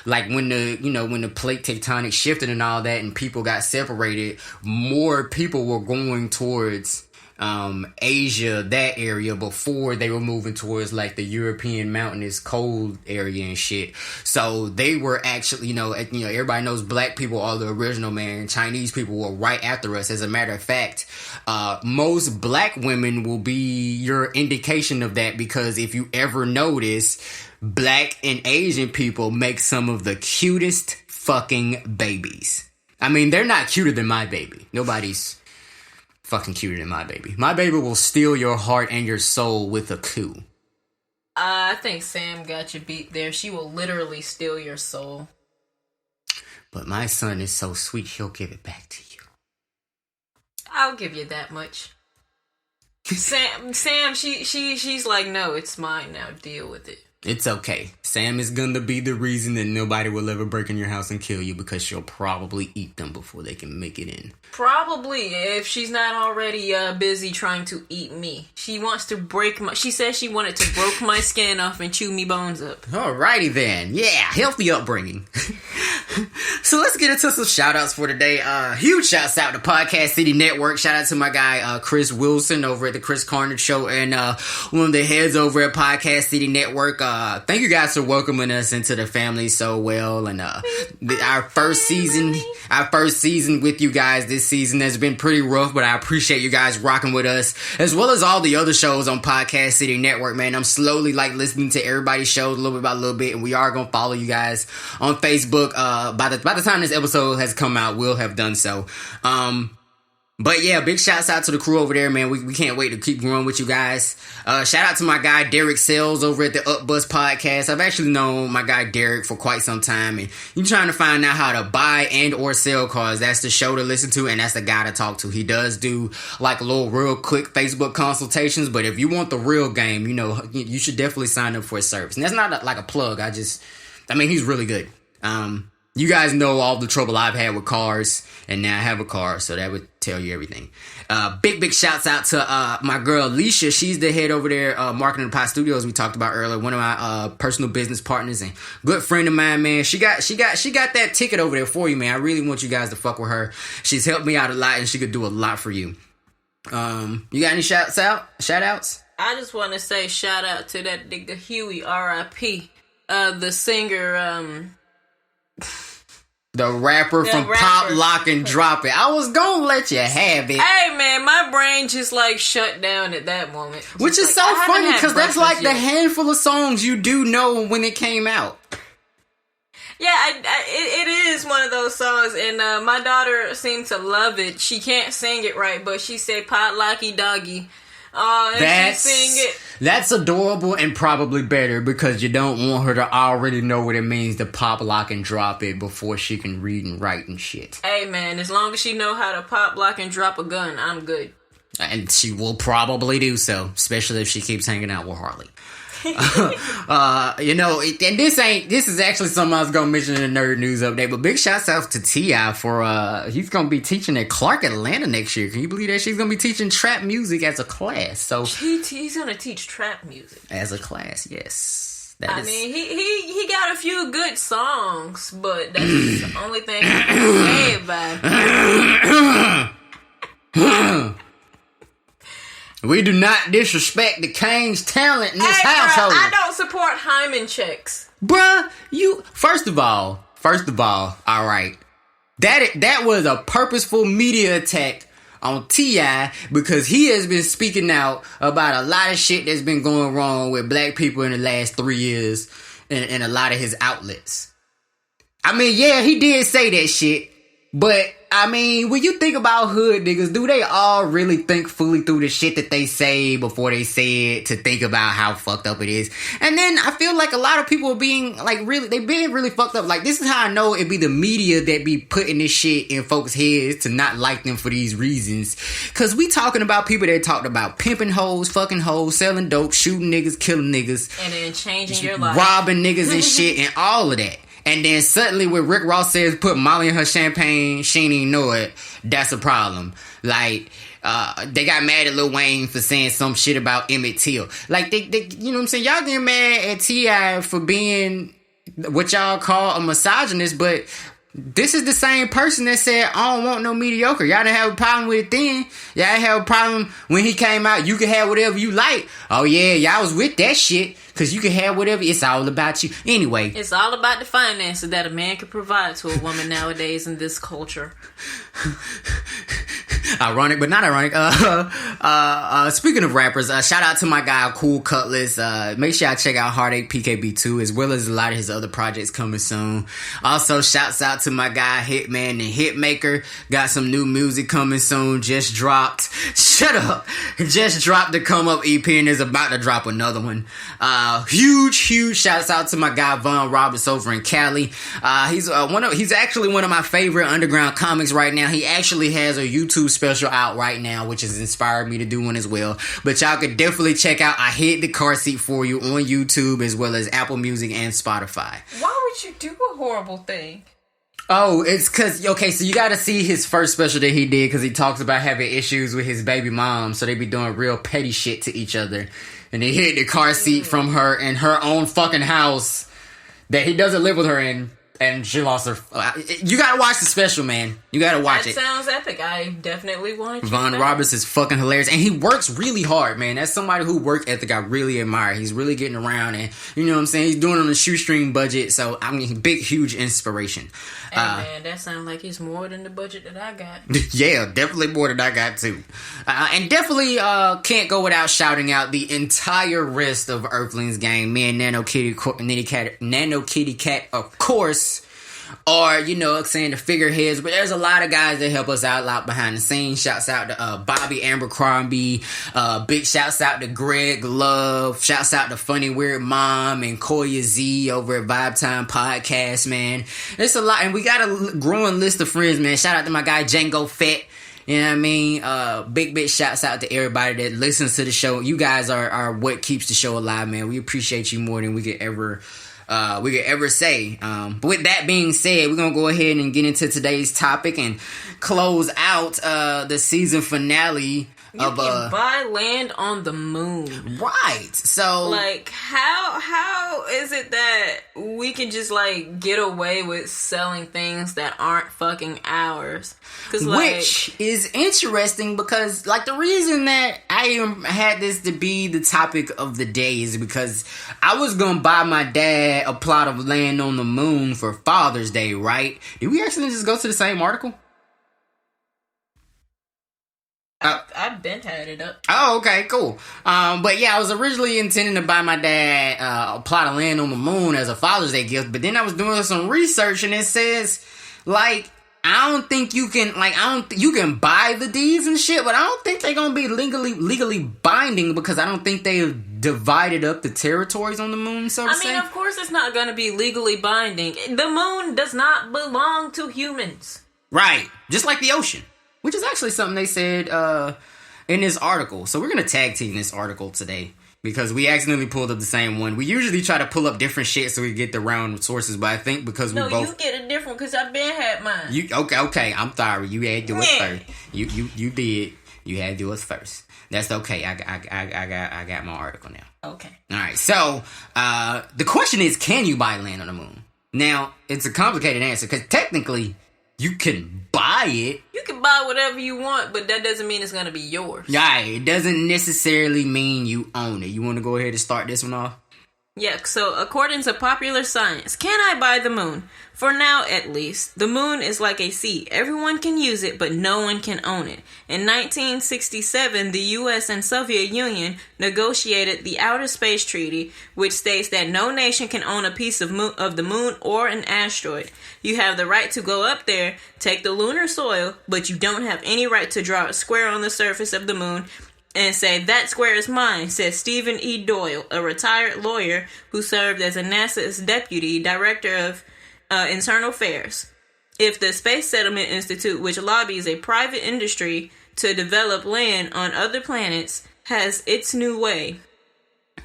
when the plate tectonic shifted and all that and people got separated, more people were going towards Asia, that area, before they were moving towards the European mountainous cold area and shit. So they were actually, everybody knows black people are the original man. Chinese people were right after us. As a matter of fact, most black women will be your indication of that, because if you ever notice, black and Asian people make some of the cutest fucking babies. I mean, they're not cuter than my baby. Nobody's fucking cuter than my baby. My baby will steal your heart and your soul with a coup. I think Sam got you beat there. She will literally steal your soul. But my son is so sweet, he'll give it back to you. I'll give you that much. Sam, she's like, no, it's mine now. Deal with it. It's okay. Sam is gonna be the reason that nobody will ever break in your house and kill you, because she'll probably eat them before they can make it in. Probably, if she's not already busy trying to eat me. She wants to she said she wanted to break my skin off and chew me bones up. Alrighty then. Yeah, healthy upbringing. So let's get into some shout outs for today. Huge shouts out to Podcast City Network. Shout out to my guy Chris Wilson over at the Chris Carnage Show and one of the heads over at Podcast City Network. Thank you guys for welcoming us into the family so well. And our first season with you guys this season has been pretty rough, but I appreciate you guys rocking with us, as well as all the other shows on Podcast City Network, man. I'm slowly listening to everybody's shows a little bit by a little bit, and we are gonna follow you guys on Facebook. By the time this episode has come out, we'll have done so. But yeah, big shouts out to the crew over there, man. We can't wait to keep growing with you guys. Shout out to my guy Derek Sells over at the Upbus Podcast. I've actually known my guy Derek for quite some time, and you're trying to find out how to buy and or sell cars. That's the show to listen to, and that's the guy to talk to. He does do like little real quick Facebook consultations, but if you want the real game, you should definitely sign up for his service. And that's not like a plug. He's really good. You guys know all the trouble I've had with cars, and now I have a car, so that would tell you everything. Big shouts out to my girl Alicia. She's the head over there, Marketing Pie Studios we talked about earlier. One of my personal business partners and good friend of mine, man. She got that ticket over there for you, man. I really want you guys to fuck with her. She's helped me out a lot, and she could do a lot for you. You got any shout outs? I just want to say shout out to that nigga Huey, R.I.P. The singer, the rapper from Pop, Lock, and Drop It. I was gonna let you have it. Hey, man, my brain just, shut down at that moment. Which is so funny, because that's the handful of songs you do know when it came out. Yeah, it is one of those songs, and my daughter seemed to love it. She can't sing it right, but she said "pot locky doggy." And she sing it. That's adorable and probably better, because you don't want her to already know what it means to pop, lock, and drop it before she can read and write and shit. Hey, man, as long as she know how to pop, lock, and drop a gun, I'm good. And she will probably do so, especially if she keeps hanging out with Harley. And this is actually something I was gonna mention in the nerd news update, but big shouts out to T.I. for he's gonna be teaching at Clark Atlanta next year. Can you believe that? She's gonna be teaching trap music as a class. So he's gonna teach trap music as a class. Yes, he got a few good songs, but that's the only thing I can say about it. We do not disrespect the Kane's talent in this household. I don't support hymen checks. Bruh, first of all, alright. That was a purposeful media attack on T.I. because he has been speaking out about a lot of shit that's been going wrong with black people in the last 3 years in a lot of his outlets. Yeah, he did say that shit, but when you think about hood niggas, do they all really think fully through the shit that they say before they say it to think about how fucked up it is? And then I feel like a lot of people are being really fucked up. Like, this is how I know it be the media that be putting this shit in folks' heads to not like them for these reasons. Cause we talking about people that talked about pimping hoes, fucking hoes, selling dope, shooting niggas, killing niggas. And then changing your life. Robbing niggas and shit and all of that. And then suddenly when Rick Ross says put Molly in her champagne, she ain't even know it. That's a problem. Like, they got mad at Lil Wayne for saying some shit about Emmett Till. Like, they you know what I'm saying? Y'all getting mad at T.I. for being what y'all call a misogynist, but this is the same person that said, I don't want no mediocre. Y'all didn't have a problem with it then. Y'all didn't have a problem when he came out. You can have whatever you like. Oh yeah, y'all was with that shit. Cause you can have whatever. It's all about you. Anyway. It's all about the finances that a man can provide to a woman nowadays in this culture. Ironic, but not ironic. Speaking of rappers, shout out to my guy Cool Cutlass. Make sure y'all check out Heartache PKB2 as well as a lot of his other projects coming soon. Also, shouts out to my guy Hitman and Hitmaker. Got some new music coming soon. Just dropped. Shut up. Just dropped the Come Up EP and is about to drop another one. Huge shouts out to my guy Von Roberts over in Cali. He's actually one of my favorite underground comics right now. He actually has a YouTube special out right now, which has inspired me to do one as well. But y'all could definitely check out I Hid the Car Seat for You on YouTube as well as Apple Music and Spotify. Why would you do a horrible thing? Oh, it's because, okay, so you got to see his first special that he did because he talks about having issues with his baby mom. So they be doing real petty shit to each other. And he hid the car seat from her in her own fucking house that he doesn't live with her in. and she lost her. You gotta watch the special, man. You gotta watch That it. sounds epic. I definitely want to. Vaughn Roberts is fucking hilarious, and he works really hard, man. That's somebody who work ethic I really admire. He's really getting around, and you know what I'm saying. He's doing it on a shoestring budget, so I mean, big, huge inspiration. Hey man, that sounds like it's more than the budget that I got. Yeah, definitely more than I got too, and definitely can't go without shouting out the entire rest of Earthlings gang. Me and Nano Kitty Cat, of course. Or, you know, saying the figureheads, but there's a lot of guys that help us out a lot behind the scenes. Shouts out to Bobby Abercrombie, big shouts out to Greg Love, shouts out to Funny Weird Mom and Koya Z over at Vibe Time Podcast, man. It's a lot, and we got a growing list of friends, man. Shout out to my guy Django Fett. You know what I mean? Big shouts out to everybody that listens to the show. You guys are what keeps the show alive, man. We appreciate you more than we could ever say. But with that being said, we're gonna go ahead and get into today's topic and close out the season finale You can buy land on the moon. Right. So like how is it that we can just like get away with selling things that aren't fucking ours? Which is interesting because, like, the reason that I had this to be the topic of the day is because I was gonna buy my dad a plot of land on the moon for Father's Day, right? Did we actually just go to the same article? I've been had it up. Oh, okay, cool. But yeah, I was originally intending to buy my dad a plot of land on the moon as a Father's Day gift, but then I was doing some research and it says, like, I don't think you can, like, you can buy the deeds and shit, but I don't think they're gonna be legally binding because I don't think they've divided up the territories on the moon, so to say. I mean, of course it's not gonna be legally binding. The moon does not belong to humans. Right. Just like the ocean. Which is actually something they said in this article. So we're going to tag team this article today because we accidentally pulled up the same one. We usually try to pull up different shit so we get the round sources, but I think because we both... No, you get a different because I've been had mine. Okay, I'm sorry. You had to do it first. You did. You had to do it first. That's okay. I got my article now. Okay. All right. So the question is, can you buy land on the moon? Now, it's a complicated answer because technically... you can buy it. You can buy whatever you want, but that doesn't mean it's going to be yours. Yeah, it doesn't necessarily mean you own it. You want to go ahead and start this one off? Yeah, so according to Popular Science, can I buy the moon? For now, at least, the moon is like a seat. Everyone can use it, but no one can own it. In 1967, the U.S. and Soviet Union negotiated the Outer Space Treaty, which states that no nation can own a piece of the moon or an asteroid. You have the right to go up there, take the lunar soil, but you don't have any right to draw a square on the surface of the moon and say, that square is mine, says Stephen E. Doyle, a retired lawyer who served as NASA's deputy director of internal affairs. If the Space Settlement Institute, which lobbies a private industry to develop land on other planets, has its new way,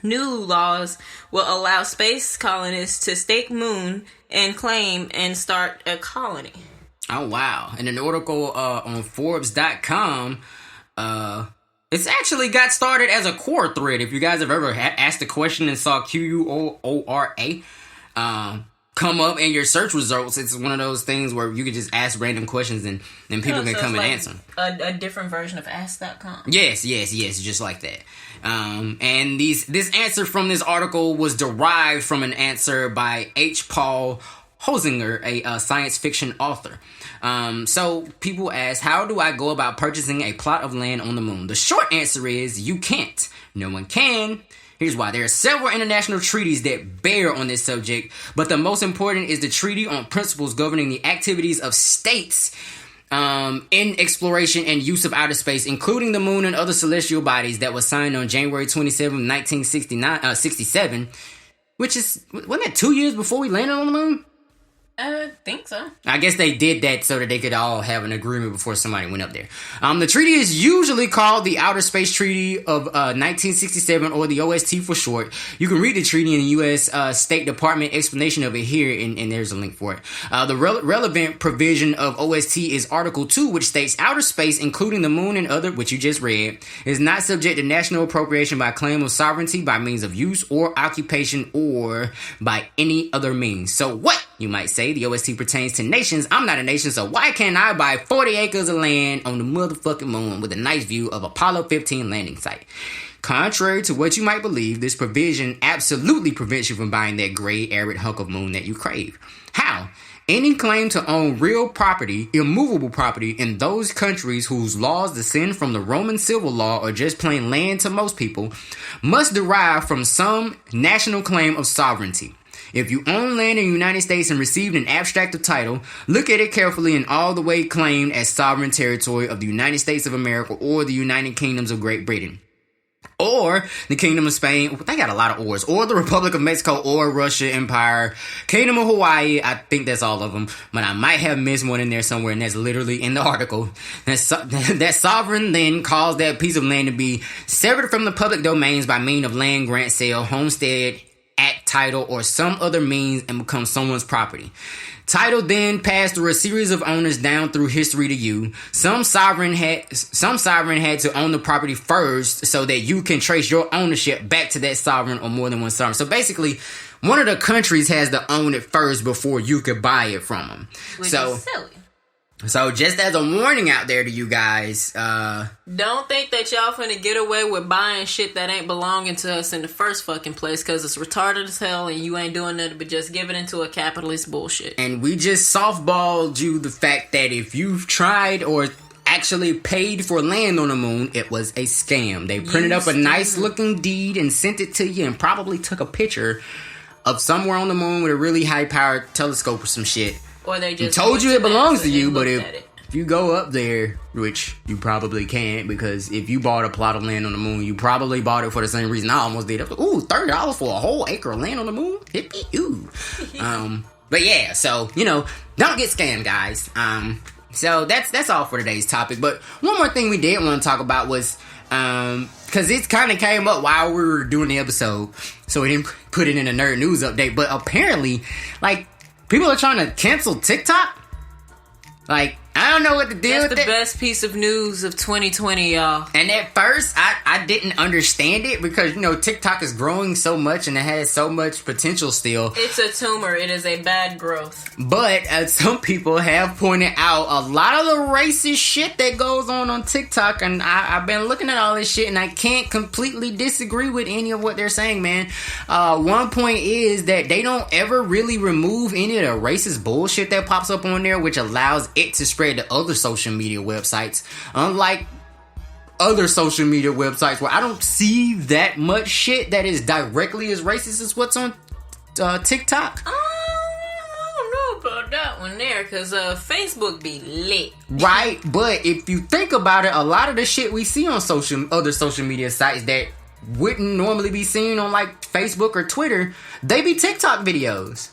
new laws will allow space colonists to stake moon and claim and start a colony. Oh, wow. In an article on Forbes.com, it's actually got started as a core thread. If you guys have ever asked a question and saw QUORA come up in your search results, it's one of those things where you can just ask random questions and people can come and answer. A different version of Ask.com. Yes, just like that. And this answer from this article was derived from an answer by H. Paul Hosinger, a science fiction author. So people ask, how do I go about purchasing a plot of land on the moon? The short answer is you can't. No one can. Here's why. There are several international treaties that bear on this subject, but the most important is the Treaty on Principles Governing the Activities of States in Exploration and Use of Outer Space, including the moon and other celestial bodies, that was signed on January 27, 1967, which is, wasn't that 2 years before we landed on the moon? I think so. I guess they did that so that they could all have an agreement before somebody went up there. The treaty is usually called the Outer Space Treaty of 1967, or the OST for short. You can read the treaty in the U.S. State Department explanation of it here, and there's a link for it. The relevant provision of OST is Article 2, which states outer space, including the moon and other, which you just read, is not subject to national appropriation by claim of sovereignty, by means of use or occupation, or by any other means. So what? you might say, the OST pertains to nations. I'm not a nation, so why can't I buy 40 acres of land on the motherfucking moon with a nice view of Apollo 15 landing site? Contrary to what you might believe, this provision absolutely prevents you from buying that gray, arid hunk of moon that you crave. How? Any claim to own real property, immovable property, in those countries whose laws descend from the Roman civil law or just plain land to most people, must derive from some national claim of sovereignty. If you own land in the United States and received an abstractive title, look at it carefully and all the way claimed as sovereign territory of the United States of America or the United Kingdoms of Great Britain. Or the Kingdom of Spain, they got a lot of ors, or the Republic of Mexico, or Russia Empire, Kingdom of Hawaii, I think that's all of them, but I might have missed one in there somewhere, and that's literally in the article. That sovereign then caused that piece of land to be severed from the public domains by means of land grant, sale, homestead, act, title, or some other means and become someone's property. Title then passed through a series of owners down through history to you. Some sovereign had to own the property first so that you can trace your ownership back to that sovereign or more than one sovereign. So basically, one of the countries has to own it first before you could buy it from them. Which is silly. So just as a warning out there to you guys, don't think that y'all finna get away with buying shit that ain't belonging to us in the first fucking place, because it's retarded as hell and you ain't doing nothing but just giving into a capitalist bullshit. And we just softballed you the fact that if you've tried or actually paid for land on the moon, it was a scam. They printed up a nice looking deed and sent it to you and probably took a picture of somewhere on the moon with a really high powered telescope or some shit. Or they just told you it belongs to you, but if you go up there, which you probably can't, because if you bought a plot of land on the moon, you probably bought it for the same reason I almost did. Ooh, $30 for a whole acre of land on the moon? Hippie, ooh. But yeah, so, don't get scammed, guys. So that's all for today's topic. But one more thing we did want to talk about was, because it kind of came up while we were doing the episode, so we didn't put it in a nerd news update, but apparently, people are trying to cancel TikTok. I don't know what to do with it. That's the best piece of news of 2020, y'all. And at first, I didn't understand it because, TikTok is growing so much and it has so much potential still. It's a tumor. It is a bad growth. But some people have pointed out a lot of the racist shit that goes on TikTok. And I've been looking at all this shit and I can't completely disagree with any of what they're saying, man. One point is that they don't ever really remove any of the racist bullshit that pops up on there, which allows it to spread to other social media websites, unlike other social media websites where I don't see that much shit that is directly as racist as what's on TikTok. I don't know about that one there, because Facebook be lit. Right, but if you think about it, a lot of the shit we see on other social media sites that wouldn't normally be seen on Facebook or Twitter, they be TikTok videos.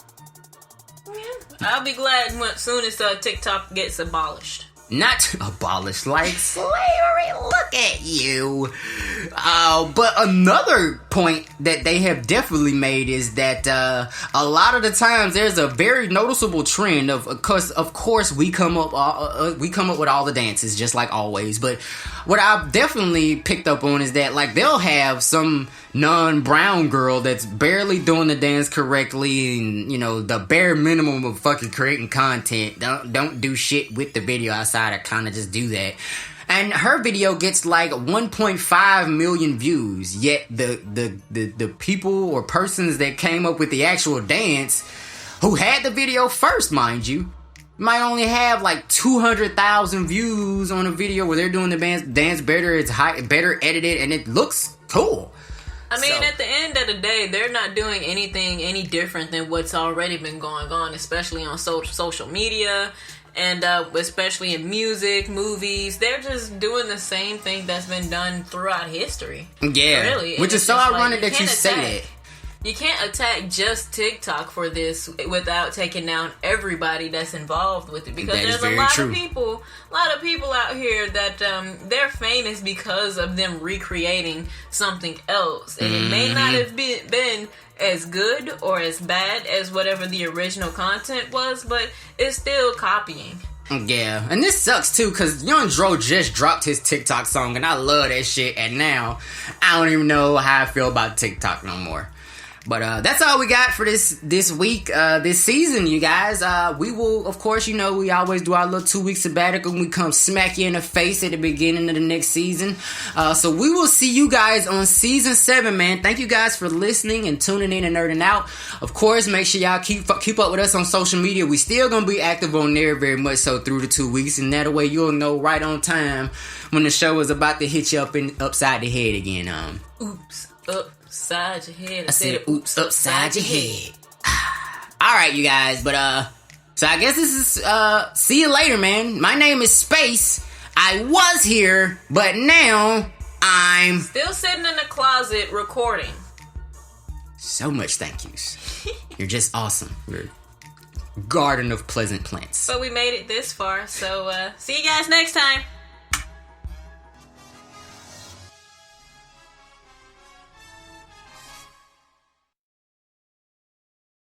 I'll be glad as soon as TikTok gets abolished. Not abolished like slavery. Look at you. But another point that they have definitely made is that a lot of the times there's a very noticeable trend of course we come up with all the dances just like always. But what I've definitely picked up on is that they'll have some non-brown girl that's barely doing the dance correctly and the bare minimum of fucking creating content. Don't do shit with the video outside of kind of just do that. And her video gets 1.5 million views. Yet the people or persons that came up with the actual dance, who had the video first, mind you, might only have 200,000 views on a video where they're doing the dance better. It's better edited and it looks cool. I mean, at the end of the day, they're not doing anything any different than what's already been going on, especially on social media and especially in music, movies. They're just doing the same thing that's been done throughout history. Yeah, really. Which is so ironic that you say that. You can't attack just TikTok for this without taking down everybody that's involved with it, because there's a lot of people out here that they're famous because of them recreating something else, and it may not have been as good or as bad as whatever the original content was, but it's still copying. Yeah, and this sucks too, because Young Dro just dropped his TikTok song, and I love that shit, and now I don't even know how I feel about TikTok no more. But that's all we got for this week, this season, you guys. We will, of course, we always do our little 2-week sabbatical when we come smack you in the face at the beginning of the next season. So we will see you guys on season 7, man. Thank you guys for listening and tuning in and nerding out. Of course, make sure y'all keep up with us on social media. We still gonna be active on there very much so through the 2 weeks, and that way you'll know right on time when the show is about to hit you upside the head again. Oops, upside your head. I said oops, upside your head. Alright, you guys, but so I guess this is see you later, man. My name is Space. I was here, but now I'm still sitting in the closet recording. So much thank yous. You're just awesome. You're a garden of pleasant plants. But we made it this far, so see you guys next time.